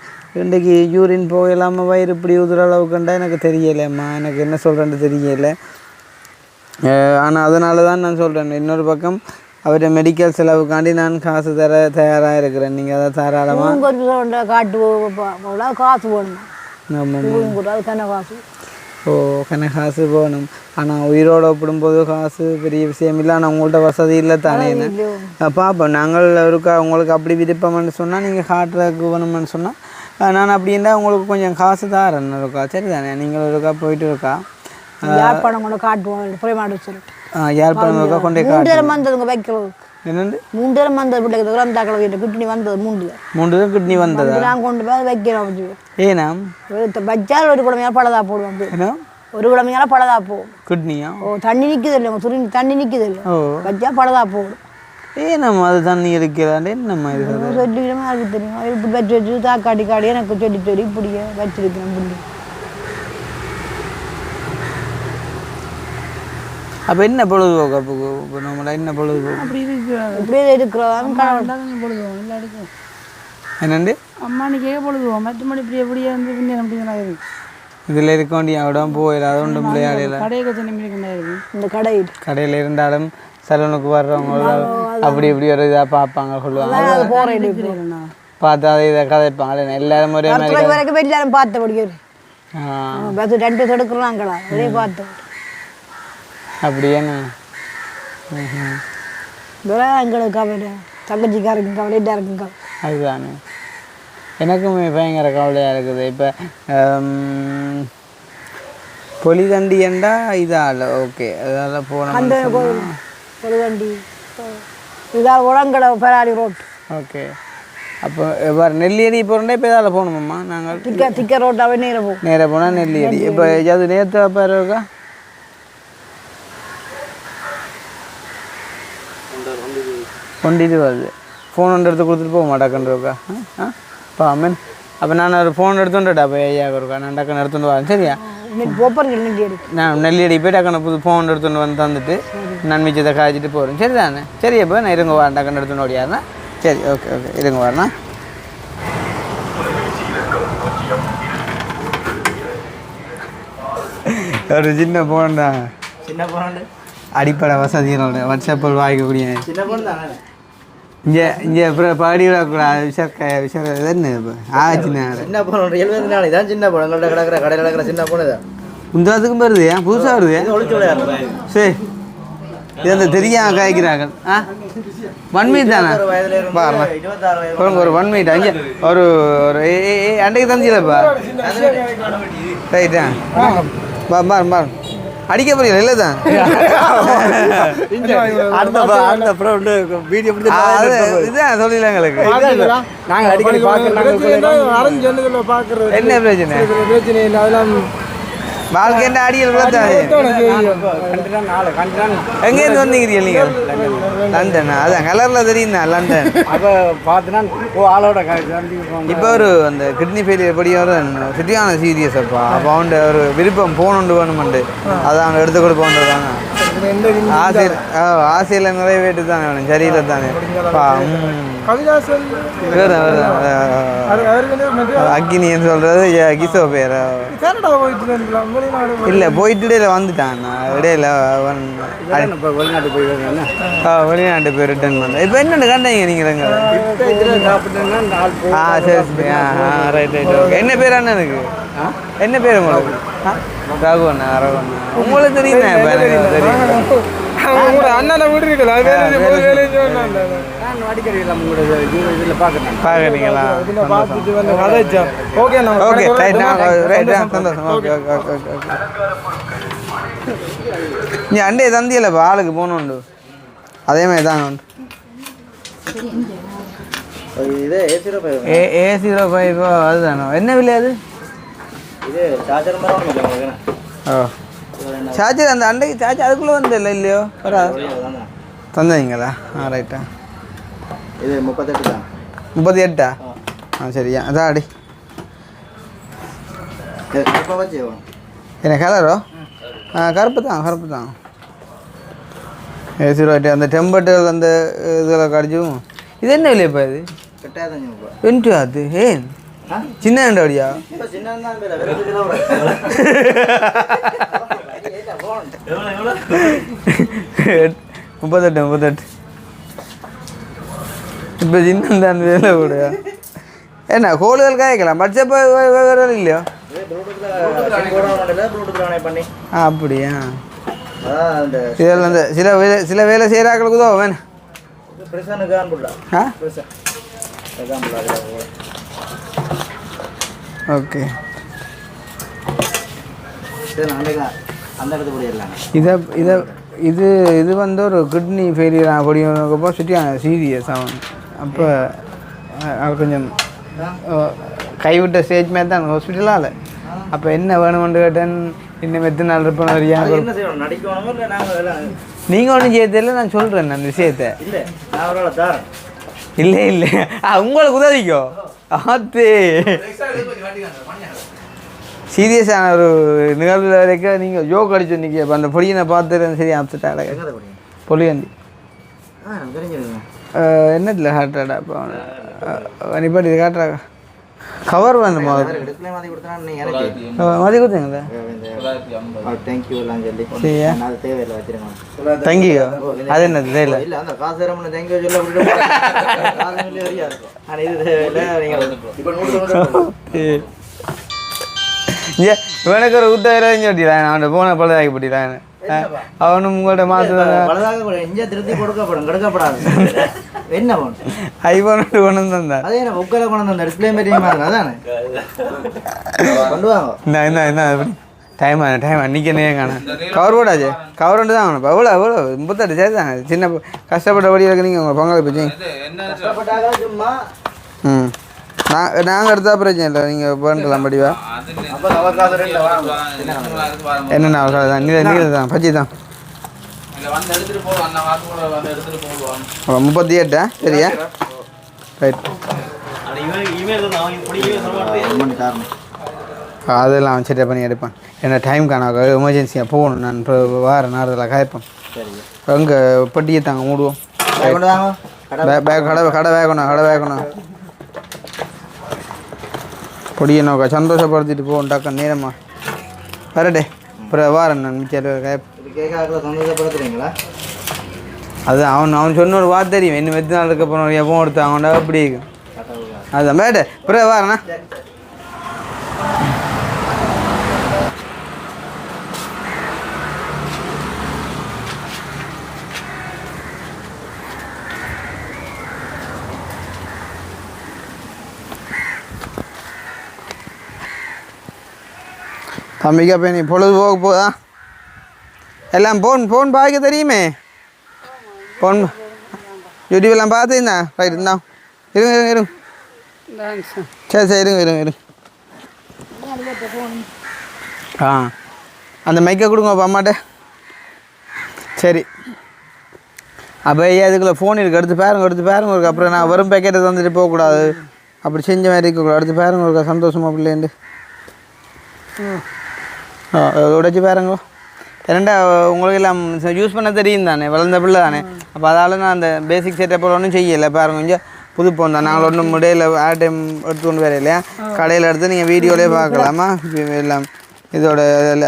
S2: இன்றைக்கு யூரின் போகலாமல் வயிறு இப்படி உதுற அளவுக்குண்டா எனக்கு தெரியலைம்மா. எனக்கு என்ன சொல்கிறேன்னு தெரியலை. ஆனால் அதனால தான் நான் சொல்கிறேன், இன்னொரு பக்கம் அவருடைய மெடிக்கல் செலவுக்காண்டி நான் காசு தர தயாராக இருக்கிறேன். நீங்கள் அதை தாராளமாக
S3: காட்டு காசு வேணும். காசு
S2: காசு போகணும். ஆனால் உயிரோடு ஒப்பிடும்போது காசு பெரிய விஷயம் இல்லை. ஆனால் உங்கள்கிட்ட வசதி இல்லை தானே. பார்ப்போம், நாங்கள் இருக்கா உங்களுக்கு அப்படி விருப்பம்னு சொன்னால் நீங்கள் காட்டுறதுக்கு வேணும்னு சொன்னால் நான் அப்படின்னா உங்களுக்கு கொஞ்சம் காசு தாரேன் இருக்கா, சரி தானே? நீங்கள் இருக்கா போயிட்டு இருக்கா
S3: யாழ்ப்பாணம் கொண்டு காட்டுவோம் புரியமாடு சொல்லிட்டு
S2: யாழ்ப்பாணம் இருக்கா கொண்டே காட்டு
S3: வந்ததுங்க வைக்கிறது என்னண்டு 3 தரம் வந்தது பிள்ளைக்கு கிராமத்தாக்களை வீட்டு கிட்னி வந்தது 3 தரம்
S2: கிட்னி வந்தது.
S3: நான் கொண்டு போய் வைக்கிறோம்.
S2: ஏன்னா
S3: வச்சால் ஒரு குழமையால பழதா போடுவோம். ஒரு குழமையால பழதா போகும் கிட்னியா. தண்ணி நிற்குது இல்லை துணி தண்ணி நிற்குது இல்லை வச்சா பழதா போடும்.
S2: ஏன்னம்மா அது தண்ணி எடுக்கிறாண்டே என்னம்மா இது
S3: சொல்லிக்கிறோமா அதுக்கு தெரியும். இப்படி வச்சு வச்சு தாக்காட்டி காடி எனக்கு சொல்லி இப்படியே வச்சிருக்கிறேன் புள்ளி.
S2: அப்போ என்ன பொழுதுபோக்கு? அப்போ நம்மள என்ன பொழுதுபோக்கு?
S3: அப்படி இப்படியே இருக்கிறோம் பொழுதுவோம் இல்லை எடுக்கும்
S2: என்னண்டு
S3: அம்மா நீ கேட்க பொழுதுவோம் மற்ற மணி இப்படி எப்படியே வந்து பின்னே அப்படிங்களா
S2: இதில் இருக்க வேண்டிய அவிடம் போயிடாது ஒன்றும் விளையாடல.
S3: கடையை கொஞ்சம் இந்த கடையில்
S2: இருந்தாலும் சலூனுக்கு வர்றவங்க அப்படி இப்படி ஒரு இதாக பார்ப்பாங்க சொல்லுவாங்க. பார்த்து அதை இதை கதைப்பாங்க எல்லாரும் ஒரே மாதிரி
S3: வரைக்கும் எல்லாரும் பார்த்து படிக்கிறது 2 பேர் எடுக்கிறாங்களா ஒரே பார்த்து
S2: அப்படியேண்ணா.
S3: எங்களுக்கு கவலை தங்கச்சிக்காரங்க கவலை இருக்குங்க.
S2: அதுதானே எனக்குமே பயங்கர கவலையாக இருக்குது. இப்போ பொலிதண்டியண்டா இதால் ஓகே அதால் போனோம்
S3: பொலிதண்டி இதால் உடங்கடை பெராரி ரோட்
S2: ஓகே. அப்போ எவ்வாறு நெல்லியடி போகிறோண்டா இப்போ இதால் போகணுமாம்மா? நாங்கள்
S3: திக்க ரோட்டாவே நேராக
S2: போனால் நெல்லியடி. இப்போ அது நேற்று பேர் இருக்கா கொண்டிட்டு வருது. ஃபோன் ஒன்று எடுத்து கொடுத்துட்டு போக மாட்டாக்கன்றக்கா மீன். அப்போ நான் ஒரு ஃபோன் எடுத்துட்டா அப்போ ஐயாவுக்கு இருக்கா நான் டக்குன்னு எடுத்துட்டு வரேன். சரியா நான் நெல்லியடி போய் டக்குன்னு புது ஃபோன் எடுத்துகிட்டு வந்து தந்துட்டு நான் மிச்சத்தை காய்ச்சிட்டு போகிறேன். சரி தானே? சரி அப்போ நான் இருங்க வரேன் டக்குன்னு எடுத்துன்னு ஓடியாருண்ணா. சரி ஓகே ஓகே இருங்க வரேண்ணா. ஒரு சின்ன ஃபோன் தான், சின்ன ஃபோன் அடிப்படை வசதிகளோட வாட்ஸ்அப்பில் வாங்கிக்கக்கூடிய சின்ன ஃபோன் தானே. இங்கே அப்புறம் பாடி விடக்கூடாது விஷயம் இது என்ன இப்போ ஆச்சுண்ணா
S5: சின்ன பொண்ணு 70 நாள் இதான் சின்ன பொண்ணு எங்கள்கிட்ட கிடக்கிற கடையில் கிடக்கிற சின்ன பொண்ணு தான்
S2: குந்தத்துக்கும் வருது ஏன் புதுசாக வருது
S5: ஒழிச்சு விளையாடுறேன்
S2: சரி இது அந்த தெரியாமல் காய்க்கிறாங்க ஆ 1 மினிட் தானே பாருங்க
S5: 26
S2: சொல்லுங்க ஒரு 1 மினிட் அங்கே ஒரு ஒரு அண்டைக்கு தந்திலப்பா ரைட்டா பாரு அடிக்க போறீங்க இல்லை தான் இதுதான் சொல்லல எங்களுக்கு
S5: நாங்கள் அடிக்கடி
S2: என்ன பிரச்சனை வாழ்க்கை என்ன அடியல் எங்கேருந்து வந்தீங்க நீங்கள் லண்டனா அதான் கலரில் தெரியுண்ணா லண்டன்
S5: அப்போ பார்த்துனா ஆளோட
S2: இப்போ ஒரு அந்த கிட்னி ஃபெயிலியர் படி ஒரு சரியான சீரியஸ் அப்பா அப்போ அவன் ஒரு விருப்பம் போகணுண்டு வேணுமெண்டு அதை அவங்க எடுத்து கொடுப்போன்றதாங்க ஆசையில் நிறைவேட்டு தானே வேணும் சரியில்லை தானே அக்கினின்னு சொல்றது கிசோ பேர் இல்லை போயிட்டு இடையில வந்துட்டான் இடையில வெளிநாட்டு போய் ரிட்டர்ன் பண்ண இப்போ என்னென்ன கண்டீங்க நீங்கள் சரி ரைட் ஓகே என்ன பேர் அண்ணனுக்கு என்ன பேர் உங்களுக்கு ரகுவண்ணா உங்களுக்கு தெரியுங்க இப்போ எனக்கு தெரியும்
S5: அண்ணனை விடுறீங்களா
S2: பார்க்குறீங்களா
S5: ஓகே
S2: ஓகே ரைட் சந்தோஷம் ஓகே ஓகே ஓகே ஓகே நீ அண்டையை தந்தியில் இப்போ ஆளுக்கு போகணுண்டு அதே மாதிரி தான் உண்டு
S5: இது
S2: A05 அதுதானோ என்ன விலை அது
S5: இது சார்ஜர் மாதிரி
S2: ஓ சார்ஜர் அந்த அண்டைக்கு சார்ஜர் அதுக்குள்ளே வந்து இல்லை இல்லையோ வராது தந்தீங்களா ரைட்டா
S5: இது 38 தான்
S2: 38 சரியா அதான் அடி என்ன கலரோ கருப்பு தான் A08 அந்த டெம்பர்ட்டு அந்த இதில் கடிச்சும் இது என்ன விலை இப்போ இது 20 அது ஏன் சின்ன அப்படியா முப்பத்தெட்டு இப்போ சின்ன தான் வேலை கூட என்ன கோளுகள் காய்க்கலாம் பட்சப்போ இல்லையோ அப்படியா இதில் அந்த சில வேலை செய்கிறாக்களுக்கு தான் வேணும் ஓகே இது வந்து ஒரு கிட்னி ஃபெயிலியர் அப்படிங்கிறப்போ சுற்றியான சீரியஸ் அவன் அப்போ அது கொஞ்சம் கைவிட்ட ஸ்டேஜ் மாதிரி தான் ஹாஸ்பிட்டலால் அப்போ என்ன வேணுமென்று கேட்டேன் இன்னும் எத்தனை நாள் இருப்பேன் வரியா நீங்கள் ஒன்றும் செய்ய தெரியல நான் சொல்கிறேன் அந்த விஷயத்தை இல்லை உங்களுக்கு உதவிக்கோ ஆத்தே சீரியஸான ஒரு நிகழ்வில் வரைக்கும் நீங்கள் ஜோக் அடிச்சு நிற்க இப்போ அந்த பொடியனை பார்த்துட்டு சரி அப்செட் ஆக பொலியண்டி என்னத்தில் ஹார்ட்டாடா இப்போ நிப்பாட்டி இது காட்டுறாங்க கவர் வந்து மதி கொடுத்தீங்களா சரியா தேங்க்யூ அது என்னது தெரியல இவனுக்கு ஒரு ஊட்டாயிரம் சொல்லிடுறான் அவன் போன பழுதாகி போட்டிடுறான் அவனும் உங்கள்கிட்ட மாற்ற
S5: திருத்தி கொடுக்கப்படாது என்ன
S2: ஐபோன் கொண்டு வந்தான்
S5: அதே உட்கார கொண்டு வந்த டிஸ்பிளே மாதிரி அதானே கொண்டு வாங்க
S2: என்ன எப்படி டைம் அன்றைக்கி என்ன காணும் கவர் போடாச்சு கவர் ஒன்று தான் ஆகணும் எவ்வளோ 38 சரி தாங்க சின்ன கஷ்டப்பட்ட வழி இருக்கு நீங்கள் உங்கள் பொங்கல் பிச்சு
S5: சும்மா
S2: நாங்கள் எடுத்தால் பிரச்சனை இல்லை நீங்கள் பண்ணலாம் படிவா என்னென்ன அவசரம் தான் நீங்க தான் பச்சி தான் 38 சரியா ரைட் அதெல்லாம் சரியாக பண்ணி எடுப்பேன் ஏன்னா டைம் காணாக எமர்ஜென்சியாக போகணும் நான் இப்போ வார நேரத்தில் காய்ப்பேன் எங்கே பட்டியை தாங்க மூடுவோம் கடை வேகணும் பொடியை நோக்க சந்தோஷப்படுத்திட்டு போவோம் டக்குன்னு நேரமா வரட்டே அப்புறம் வாரேன் நான் மிச்சம் காய்ப்பேன்
S5: சந்தோஷப்படுத்துறீங்களா
S2: அது அவன் சொன்ன ஒரு வார்த்தை தெரியும் இன்னும் எத்தனை நாள் இருக்க போனோம் எப்போ எடுத்தாங்கண்டா அப்படி இருக்கும் அதுதான் பேட்டு பிறகு வாரண்ணா தம்பிக்கு அப்போ நீ பொழுதுபோக போதா எல்லாம் ஃபோன் பார்க்க தெரியுமே ஃபோன் யூடியூப்லாம் பார்த்துருந்தா ரைட் இருந்தா இருங்க சரி இருங்க ஆ அந்த மைக்கை கொடுங்க அப்போ அம்மாட்ட சரி அப்போ அதுக்குள்ளே ஃபோன் இருக்குது எடுத்து பாருங்க இருக்கு அப்புறம் நான் வெறும் பேக்கெட்டை தந்துட்டு போகக்கூடாது அப்படி செஞ்ச மாதிரி இருக்கக்கூடாது எடுத்து பாருங்க இருக்கா சந்தோஷமா பிள்ளைண்டு உடைச்சி பாருங்க ஏன்னா உங்களுக்கு எல்லாம் யூஸ் பண்ண தெரியும் தானே வளர்ந்த பிள்ளை தானே அப்போ அதால் நான் அந்த பேசிக் செட்டப் ஒன்றும் செய்யலை பாருங்க கொஞ்சம் புது ஃபோன் தான் நாங்கள் ஒன்றும் முடியல ஆட் டைம் எடுத்துக்கொண்டு வர இல்லையா கடையில் எடுத்து நீங்கள் வீடியோலேயே பார்க்கலாமா எல்லாம் இதோட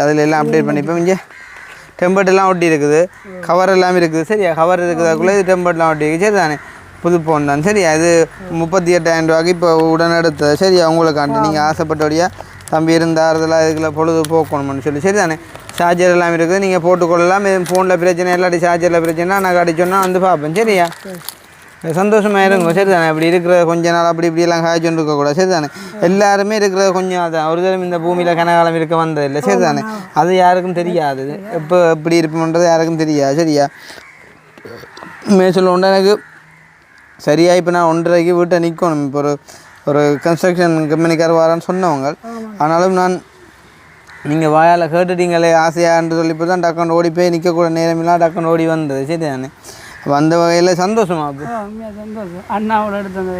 S2: அதில் எல்லாம் அப்டேட் பண்ணிப்போம் இங்கே டெம்பர்ட்லாம் ஒட்டி இருக்குது கவர் எல்லாம் இருக்குது சரியா கவர் இருக்கிறதுக்குள்ளே இது டெம்பர்ட்லாம் ஒட்டி இருக்குது சரி தானே புது ஃபோன் தான் சரியா இது 38,000 ரூபாய்க்கு இப்போ உடனே எடுத்தது சரியா உங்களுக்காண்டி நீங்கள் ஆசைப்பட்டபடியாக தம்பி இருந்தால் இதெல்லாம் இதுக்குள்ள பொழுது போக்கணும்னு சொல்லி சரி தானே சார்ஜர் எல்லாம் இருக்குது நீங்கள் போட்டுக்கொள்ளலாம் ஃபோனில் பிரச்சனை இல்லாட்டி சார்ஜரில் பிரச்சனை நான் அடிச்சோன்னா வந்து பார்ப்பேன் சரியா சந்தோஷமாக இருங்க சரி தானே அப்படி இருக்கிற கொஞ்ச நாள் அப்படி இப்படியெல்லாம் காய்ச்சொண்டு இருக்கக்கூடாது சரி தானே எல்லாருமே இருக்கிற கொஞ்சம் அதான் ஒரு தரம் இந்த பூமியில் கனகாலம் இருக்க வந்ததில்லை சரி தானே அது யாருக்கும் தெரியாது எப்போ எப்படி இருப்போன்றது யாருக்கும் தெரியாது சரியா சொல்ல உண்டு எனக்கு சரியா இப்போ நான் 1:30க்கு வீட்டை நிற்கணும் இப்போ ஒரு கன்ஸ்ட்ரக்ஷன் கம்பெனிக்கார வரான்னு சொன்னவங்க ஆனாலும் நான் நீங்கள் வாயால் கேட்டுட்டீங்களே ஆசையான்னு சொல்லி இப்போ தான் டக்குன்னு ஓடி போய் நிற்கக்கூட நேரமெல்லாம் டக்குன்னு ஓடி வந்தது சரி தானே அந்த வகையில் சந்தோஷமா அப்போ
S1: சந்தோஷம் அண்ணாவோட எடுத்து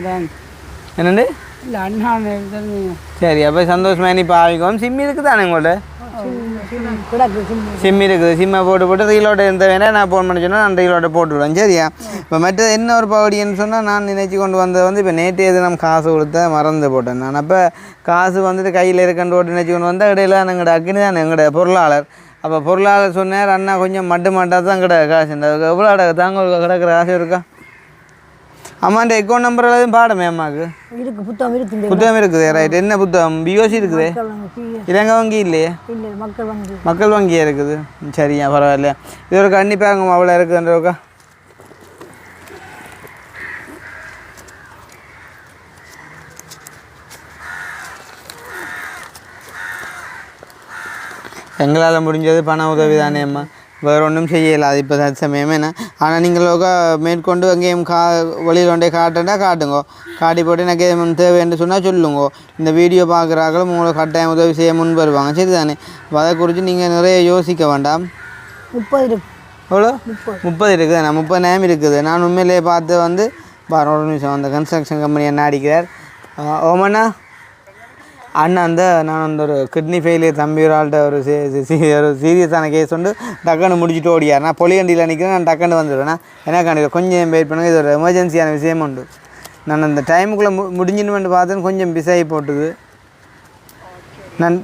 S2: என்னண்டு
S1: இல்லை அண்ணா எடுத்து
S2: சரி அப்போ சந்தோஷமா நீ இப்போ ஆகிக்கும் சிம்மி இருக்குது தானே உங்கள்கிட்ட சிம்மி இருக்குது சிம்மை போட்டு ரீலோட இருந்த வேணா நான் ஃபோன் பண்ணி சொன்னால் நான் ரீலோட போட்டுவிடுவேன் சரியா இப்போ மற்றது என்ன ஒரு பகுடின்னு சொன்னால் நான் நினைச்சு கொண்டு வந்தது வந்து இப்போ நேற்றைய தினம் காசு கொடுத்த மறந்து போட்டேன் நான் அப்போ காசு வந்துட்டு கையில் இருக்கண்டு ஓட்டு நினச்சி கொண்டு வந்தால் இடையில எங்களோட அக்கினி தான் எங்களோட பொருளாளர் அப்போ பொருளாளர் சொன்னார் அண்ணா கொஞ்சம் மாட்டாக தான் கிடையாது காசு அதுக்கு எவ்வளோ தாங்க கிடக்கிற காசு இருக்கா அம்மாண்ட அக்கௌண்ட் நம்பர் எல்லாம் பாடமே அம்மாவுக்கு புத்தகம் இருக்குது ரைட் என்ன புத்தகம் பிஓசி இருக்குது இலங்கை வங்கி இல்லையே மக்கள் வங்கியாக இருக்குது சரியா பரவாயில்லையா இது ஒரு கண்டிப்பாக அவ்வளோ இருக்குதுன்றக்கா எங்களால் முடிஞ்சது பண உதவி தானே அம்மா வேறு ஒன்றும் செய்யலை அது இப்போ சமயமே என்ன ஆனால் நீங்களோக்கா மேற்கொண்டு அங்கேயும் வழியில் ஒன்றே காட்டுண்டா காட்டுங்கோ காட்டி போட்டு எனக்கு தேவைன்னு சொன்னால் சொல்லுங்கோ இந்த வீடியோ பார்க்குறாங்களும் உங்களுக்கு கட்டாயம் உதவி செய்ய முன் வருவாங்க சரி தானே அதை குறித்து நீங்கள் நிறைய யோசிக்க வேண்டாம்
S3: 30
S2: எவ்வளோ 30 இருக்குது நான் 30,000 இருக்குது நான் உண்மையிலேயே பார்த்து வந்து ஒரு நிமிஷம் அந்த கன்ஸ்ட்ரக்ஷன் கம்பெனி என்ன அடிக்கிறார் ஓமண்ணா அண்ணா நான் அந்த ஒரு கிட்னி ஃபெயிலியர் தம்பி ஒரு ஆள்கிட்ட ஒரு சீரியஸான கேஸ் வந்து டக்குன்னு முடிச்சுட்டு ஓடியார் நான் பொலிகண்டியில் நிற்கிறேன் நான் டக்குன்னு வந்துடுவேண்ணா எனக்கு கொஞ்சம் வெயிட் பண்ணுங்கள் இது ஒரு எமர்ஜென்சியான விஷயம் உண்டு நான் அந்த டைமுக்குள்ளே முடிஞ்சின்னு பார்த்தேன்னு கொஞ்சம் பிஸாகி போட்டுது நான்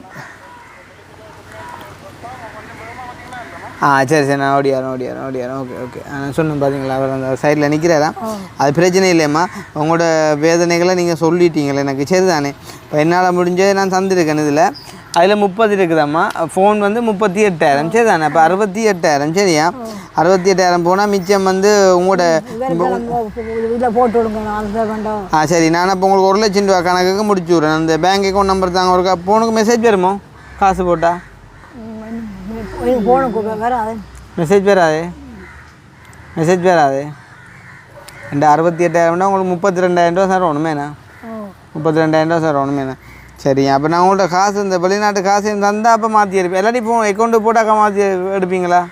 S2: சரி நான் ஓடியாரன் ஓகே நான் சொன்னேன் பார்த்தீங்களா அவர் அந்த சைடில் நிற்கிறாரா அது பிரச்சனை இல்லையம்மா உங்களோட வேதனைகளை நீங்கள் சொல்லிட்டீங்களே எனக்கு சரி தானே இப்போ என்னால் முடிஞ்சது நான் தந்துருக்கேன் இதில் அதில் 30 இருக்குதாம்மா ஃபோன் வந்து 38,000 சரி தானே இப்போ 68,000 சரியா 68,000 போனால் மிச்சம் வந்து உங்களோட சரி நான் அப்போ உங்களுக்கு 1,00,000 ரூபா கணக்குக்கு முடிச்சு விட்றேன் அந்த பேங்க் அக்கௌண்ட் நம்பர் தாங்க ஒரு ஃபோனுக்கு மெசேஜ் வருமோ காசு போட்டால் மெசேஜ் வராது என்கிட்ட 68,000 உங்களுக்கு 32,000 ரூபா சார் ஒன்றுமேண்ணா 32,000 ரூபா சார் ஒன்றுமேண்ணா சரி அப்போ நான் உங்கள்கிட்ட காசு இந்த வெளிநாட்டு காசு தந்தால் அப்போ மாற்றி எடுப்பேன் எல்லாட்டி இப்போ அக்கௌண்ட்டு போட்டாக்கா மாற்றி எடுப்பீங்களா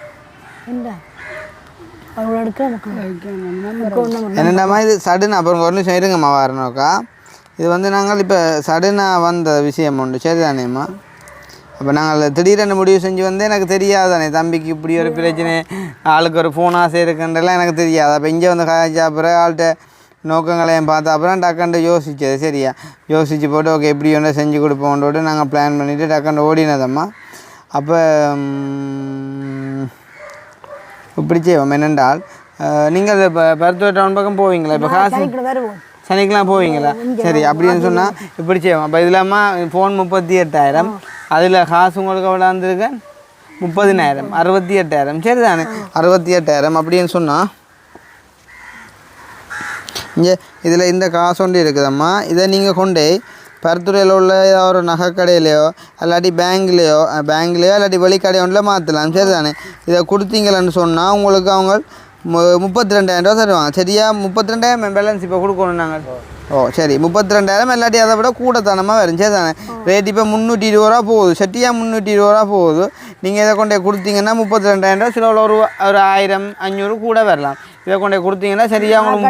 S2: என்னென்னமா இது சடுன்னு அப்புறம் ஒரு நிமிஷம் இருங்கம்மா வரணுக்கா இது வந்து நாங்கள் இப்போ சடுனாக வந்த விஷயம் உண்டு சரி தானேம்மா அப்போ நாங்கள் திடீரென முடிவு செஞ்சு வந்து எனக்கு தெரியாதானே தம்பிக்கு இப்படி ஒரு பிரச்சனை ஆளுக்கு ஒரு ஃபோன் ஆசை இருக்குன்றலாம் எனக்கு தெரியாது அப்போ இங்கே வந்து காய்ச்சி அப்புறம் ஆள்கிட்ட நோக்கங்களையும் பார்த்து அப்புறம் டக்குண்டு யோசிச்சது சரியா யோசித்து போட்டு ஓகே இப்படி ஒன்று செஞ்சு கொடுப்போன்ட்டு நாங்கள் பிளான் பண்ணிவிட்டு டக்குண்டு ஓடினதம்மா அப்போ இப்படி செய்வோம் என்னென்றால் நீங்கள் இப்போ பருத்துறை டவுன் பக்கம் போவீங்களா இப்போ காசு
S3: சனிக்கிழமை வருவோம்.
S2: சனிக்கெலாம் போவீங்களா? சரி அப்படின்னு சொன்னால் இப்படி செய்வோம். அப்போ இது இல்லாமல் ஃபோன் 38,000, அதில் காசு உங்களுக்கு எவ்வளோ வந்துருக்கேன் 30,000, 68,000. சரி தானே 68,000 அப்படின்னு சொன்னால் இங்கே இதில் இந்த காசு ஒன்று இருக்குதம்மா. இதை நீங்கள் கொண்டு பருத்துறையில் உள்ள ஏதாவது ஒரு நகைக்கடையிலையோ இல்லாட்டி பேங்க்லேயோ இல்லாட்டி வெளிக்கடையோ ஒன்றில் மாற்றலாம். சரி தானே இதை கொடுத்தீங்களன்னு சொன்னால் உங்களுக்கு அவங்க 32,000 ரூபா தருவாங்க. சரியா? 32,000 பேலன்ஸ் இப்போ கொடுக்கணும் நாங்கள். ஓ சரி 32,000 இல்லாட்டி அதை விட கூட தானமாக வரும். சரி தானே ரேட் இப்போ 320 ரூபா போகுது. சட்டியா 320 ரூபா போகுது. நீங்கள் இதை கொண்டு கொடுத்தீங்கன்னா 32,000 ரூபா, சில ஒரு 1000 500 கூட வரலாம். இதை கொண்டு கொடுத்தீங்கன்னா சரியா உங்களுக்கு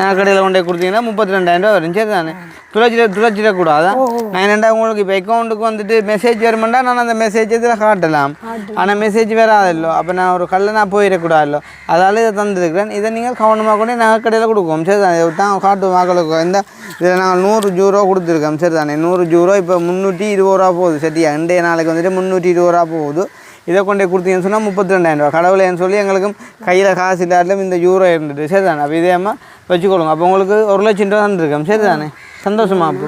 S2: நான் கடையில் கொண்டு கொடுத்தீங்கன்னா 32,000 ரூபா வரும். சரி தானே துளைச்சிடக்கூடாதான். நான் என்னென்னா உங்களுக்கு இப்போ அக்கௌண்ட்டுக்கு வந்துட்டு மெசேஜ் வருமெண்டா நான் அந்த மெசேஜ் இதில் காட்டலாம். ஆனால் மெசேஜ் வராதல்லோ, அப்போ நான் ஒரு நான் போயிடக்கூடாதல்லோ, அதால் இதை தந்துருக்கிறேன். இதை நீங்கள் கவனமாக கொண்டு நாங்கள் கடையில் கொடுக்குவோம். சரி தானே தான் காட்டுவோம் மக்களுக்கு. இந்த இதில் நாங்கள் 100 யூரோ கொடுத்துருக்கோம். சரி தானே 100 யூரோ இப்போ 320 ரூபா போகுது. சரியா? இன்றைய நாளைக்கு வந்துட்டு 320 ரூபா போகுது. இதை கொண்டே கொடுத்தீங்கன்னு சொன்னால் 32,000 ரூபா. கடவுளேன்னு சொல்லி எங்களுக்கும் கையில் காசு இல்லாட்டிலும் இந்த யூரோ இருந்துட்டு. சரி தானே அப்போ இதேமா வச்சுக்கொள்ளுங்க. அப்போ உங்களுக்கு 1,00,000 ரூபா தந்துருக்கோம். சரி தானே சந்தோஷமா? அப்போ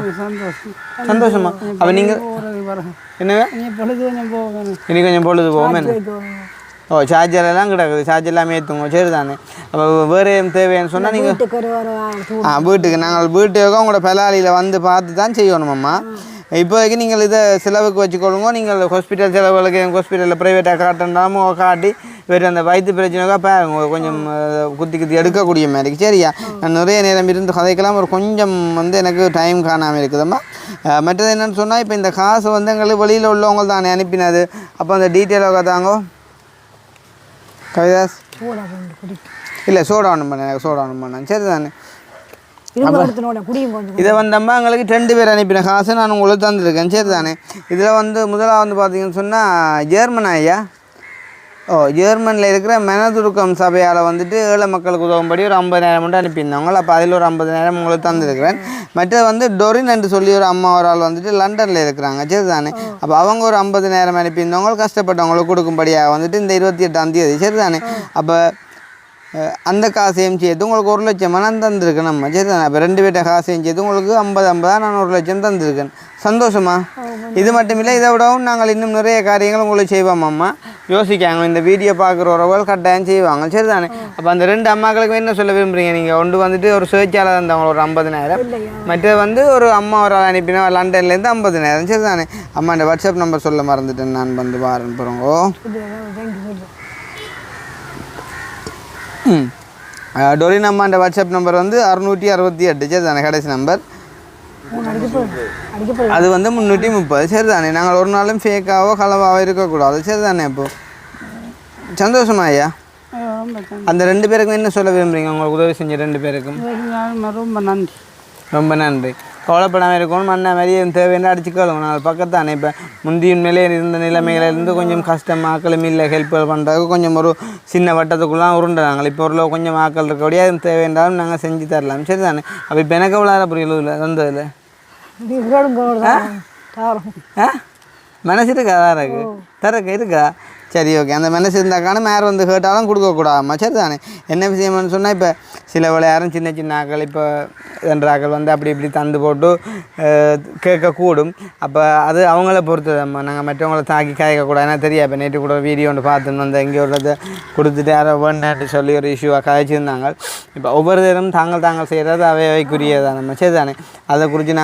S2: சந்தோஷமா? அப்போ நீங்கள் என்னங்க இன்னைக்கு கொஞ்சம் பொழுது போகும் என்ன? ஓ சார்ஜர் எல்லாம் கிடக்குது, சார்ஜர் எல்லாம் ஏற்றுங்க. சரி தானே அப்போ வேறு தேவைன்னு சொன்னால் நீங்கள் வீட்டுக்கு நாங்கள் வீட்டுக்கு உங்களோட பெலாலியில் வந்து பார்த்து தான் செய்யணுமம்மா. இப்போதைக்கு நீங்கள் இதை செலவுக்கு வச்சுக்கொள்ளுங்க. நீங்கள் ஹாஸ்பிட்டல் செலவுகளுக்கு ஹாஸ்பிட்டலில் ப்ரைவேட்டாக காட்டினாமோ காட்டி வேறு அந்த வயிற்று பிரச்சனைக்காக பாருங்க கொஞ்சம் குத்தி எடுக்கக்கூடிய மாதிரி. சரியா? நான் நிறைய நேரம் இருந்து கதைக்கலாம், ஒரு கொஞ்சம் வந்து எனக்கு டைம் காணாமல் இருக்குதும்மா. மற்றது என்னென்னு சொன்னால் இப்போ இந்த காசு வந்து எங்களுக்கு வெளியில் உள்ளவங்க தானே அனுப்பினது. அப்போ அந்த டீட்டெயிலாக தாங்க கவிதாஸ் இல்லை சோடா ஒன்று பண்ணேன், சோடா ஒன்று பண்ணேன். சரி தானே இதை வந்தம்மா எங்களுக்கு 2 பேர் அனுப்பின காசு நான் உங்களுக்கு தந்துருக்கேன். சரி தானே இதில் வந்து முதலாக வந்து பார்த்தீங்கன்னு சொன்னால் ஜெர்மன் ஐயா. ஓ ஜெர்மனில் இருக்கிற மனதுருக்கம் சபையால் வந்துட்டு ஏழை மக்களுக்கு உதவும்படி ஒரு 50,000 மட்டும் அனுப்பியிருந்தாங்க. அப்போ அதில் ஒரு 50,000 உங்களுக்கு தந்துருக்கிறேன். மற்றது வந்து டொரின் என்று சொல்லி ஒரு அம்மா ஒரு ஆள் வந்துட்டு லண்டனில் இருக்கிறாங்க. சரி தானே அப்போ அவங்க ஒரு 50,000 அனுப்பியிருந்தவங்க கஷ்டப்பட்டவங்களுக்கு கொடுக்கும்படியாக வந்துட்டு இந்த 28ஆம் தேதி. சரி தானே அப்போ அந்த காசையும் சேர்த்து உங்களுக்கு 1,00,000 நான் தந்துருக்கேன் நம்ம. சரி தானே அப்போ 2 பேர்ட்ட காசையும் சேர்த்து உங்களுக்கு 50 நான் 1,00,000 தந்துருக்கேன். சந்தோஷமா? இது மட்டும் இல்லை, இதை விடவும் நாங்கள் இன்னும் நிறைய காரியங்கள் உங்களுக்கு செய்வோம் அம்மா. யோசிக்காங்க இந்த வீடியோ பார்க்குற உறவுகள் கட்டாயம் செய்வாங்க. சரி தானே அப்போ அந்த 2 அம்மாக்களுக்கு என்ன சொல்ல விரும்புகிறீங்க நீங்கள்? ஒன்று வந்துட்டு ஒரு சேர்ச்சாளர் தந்தவங்க ஒரு 50,000, மற்றது வந்து ஒரு அம்மா ஒரு ஆள் அனுப்பினா லண்டன்லேருந்து 50,000. சரி தானே அம்மா இந்த வாட்ஸ்அப் நம்பர் சொல்ல மறந்துட்டேன், நான் வந்து பாருங்க போகிறோங்கோ. டொரின் அம்மாண்ட வாட்ஸ்அப் நம்பர் வந்து 668. சரி தானே கடைசி நம்பர் அது வந்து 330. சரி தானே நாங்கள் ஒரு நாளும் ஃபேக்காவோ களவாவோ இருக்கக்கூடாது. சரி தானே இப்போ சந்தோஷமா ஐயா? அந்த 2 பேருக்கும் என்ன சொல்ல விரும்புகிறீங்க? உங்களுக்கு உதவி செஞ்ச 2 பேருக்கும்
S4: ரொம்ப நன்றி.
S2: ரொம்ப நன்றி. கவலைப்படாமல் இருக்கணும். மண்ணை மாதிரியே தேவையான அடிச்சுக்கொள்ளுங்க. நாங்கள் பக்கத்தானே இப்போ முந்தியின் மேலே இருந்த நிலைமையிலேருந்து கொஞ்சம் கஷ்டம் ஆக்களும் இல்லை ஹெல்ப்புகள் பண்ணுறதுக்கு கொஞ்சம் ஒரு சின்ன வட்டத்துக்குள்ளே உருண்டை நாங்கள் இப்போ ஒரு கொஞ்சம் ஆக்கள் இருக்கக்கூடிய அது தேவைன்றாலும் நாங்கள் செஞ்சு தரலாம். சரி தானே அப்போ இப்போ எனக்கு எவ்வளோ புரியல வந்ததில்லை மனசு இருக்கா தரக்கு தரக்கு இருக்கா? சரி ஓகே அந்த மனசு இருந்தாக்கான மேலே வந்து கேட்டாலும் கொடுக்கக்கூடாதும்மா. சரி தானே என்ன விஷயம்னு சொன்னால் இப்போ சில யாரும் சின்ன சின்ன ஆக்கள் இப்போ 2 ஆக்கள் வந்து அப்படி இப்படி தந்து போட்டு கேட்கக்கூடும். அப்போ அது அவங்கள பொறுத்ததம்மா. நாங்கள் மற்றவங்களை தாக்கி கேட்கக்கூடாது. ஏன்னா தெரியாது இப்போ நேற்று கூட வீடியோ ஒன்று பார்த்துன்னு வந்து எங்கேயோ உள்ளதை கொடுத்துட்டு யாரோ வேண்டாட்டு சொல்லி ஒரு இஷ்யூவாக கதைச்சிருந்தாங்க. இப்போ ஒவ்வொருத்தரும் தாங்கள் செய்கிறது அவைக்குரியதான் நம்ம. சரி தானே அதை குறித்து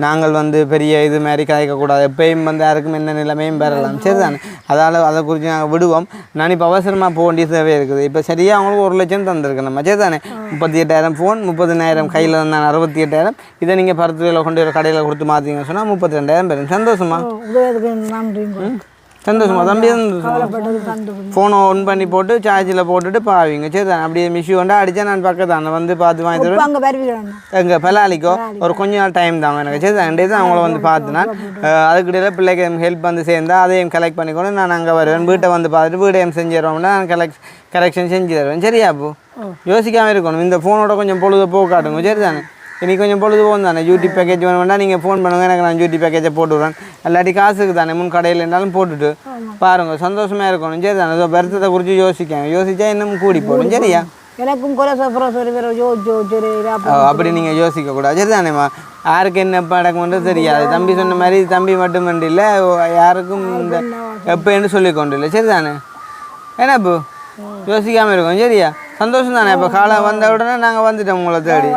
S2: நாங்கள் வந்து பெரிய இது மாதிரி கதைக்கக்கூடாது. எப்பயும் வந்து யாருக்கும் என்ன நிலைமையும் பெறலாம். சரி தானே அதை குறித்து நாங்கள் விடுவோம். நான் இப்போ அவசரமாக போக வேண்டிய தேவை இருக்குது. இப்போ சரியாக அவங்களுக்கு 1,00,000 தந்திருக்கு நம்ம. சரி தானே 38,000 ஃபோன் 30,000 கையில் நான் 68,000 இதை நீங்கள் பருத்துறையில் கொண்டு ஒரு கடையில் கொடுத்து மாற்றிங்கன்னு சொன்னால் 32,000 பேரும். சந்தோஷமா? சந்தோஷமா தம்பி? ஃபோனை ஆன் பண்ணி போட்டு சார்ஜில் போட்டுட்டு பாவீங்க. சரி தானே அப்படியே மிஷி கொண்டா அடித்தா நான் பக்கத்தானே வந்து பார்த்து வாங்கி தருவேன். எங்கள் பெலாலிக்கோ ஒரு கொஞ்ச நாள் டைம் தாங்க எனக்கு. சரி தான் தான் அவங்கள வந்து பார்த்துனா அதுக்கிடையில் பிள்ளைக்கு ஹெல்ப் வந்து சேர்ந்தால் அதையும் கலெக்ட் பண்ணிக்கொண்டு நான் அங்கே வருவேன். வீட்டை வந்து பார்த்துட்டு வீடையும் செஞ்சு தருவோம்னா நான் கரெக்ஷன் செஞ்சு தருவேன். சரியா? அப்போ யோசிக்காமல் இருக்கணும். இந்த ஃபோனோட கொஞ்சம் பொழுது போக்காட்டுங்க. சரி தானே இன்றைக்கி கொஞ்சம் பொழுது போகும் தானே. யூடியூப் பேக்கேஜ் வேணும்னா நீங்கள் ஃபோன் பண்ணுங்கள், எனக்கு நான் யூடியூப் பேக்கேஜை போட்டு விட்றேன். இல்லாட்டி காசுக்கு தானே முன் கடையில் இருந்தாலும் போட்டுட்டு பாருங்க சந்தோஷமாக இருக்கணும் சரி தானே ஏதோ வருத்தத்தை குறித்து யோசிச்சா இன்னும் கூடி போடும் சரியா
S3: எனக்கும் குறை சரி வேற சரி
S2: அப்படி நீங்கள் யோசிக்கக்கூடாது சரி தானேம்மா யாருக்கு என்ன நடக்கும்ன்றது தெரியாது தம்பி சொன்ன மாதிரி தம்பி மட்டும் இல்லை யாருக்கும் இந்த எப்போன்னு சொல்லி கொண்டு இல்லை சரி தானே ஏன்னா இப்போ யோசிக்காமல் இருக்கோம் சரியா சந்தோஷம் தானே இப்போ காலம் வந்த உடனே நாங்கள் வந்துட்டோம் உங்களை தேடி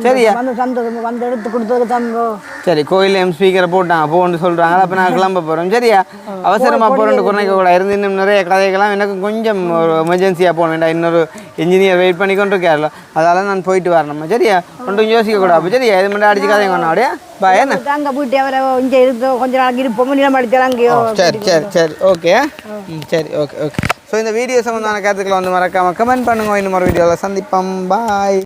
S2: சரியா
S3: சந்தோஷம் வந்து எடுத்து கொடுத்தது தம்போ
S2: சரி கோயிலையும் ஸ்பீக்கரை போட்டாங்க போன்னு சொல்கிறாங்க அப்போ நாங்கள் கிளம்ப போகிறோம் சரியா அவசரமாக போகிறோன்னு குறைக்க கூட இருந்து இன்னும் நிறைய கதைகள்லாம் எனக்கு கொஞ்சம் ஒரு எமர்ஜென்சியாக போகணுண்டா இன்னொரு இன்ஜினியர் வெயிட் பண்ணி கொண்டு இருக்காருல அதால் நான் போயிட்டு வரணுமா சரியா ஒன்றும் யோசிக்கக்கூடாது சரியா இது மட்டும் அடிச்சு கதைங்க ஒன்றா அப்படியா பா என்ன
S3: அங்கே போயிட்டு அவரை இங்கே இருந்து கொஞ்ச நாளைக்கு இருப்போம் நிலம் அடித்தாலும் அங்கேயோ
S2: சரி சரி சரி ஓகே சரி ஓகே ஓகே ஸோ இந்த வீடியோ சம்மந்தமான கருத்துக்களை வந்து மறக்காமல் கமெண்ட் பண்ணுங்க இன்னும் ஒரு வீடியோவில் சந்திப்போம் பாய்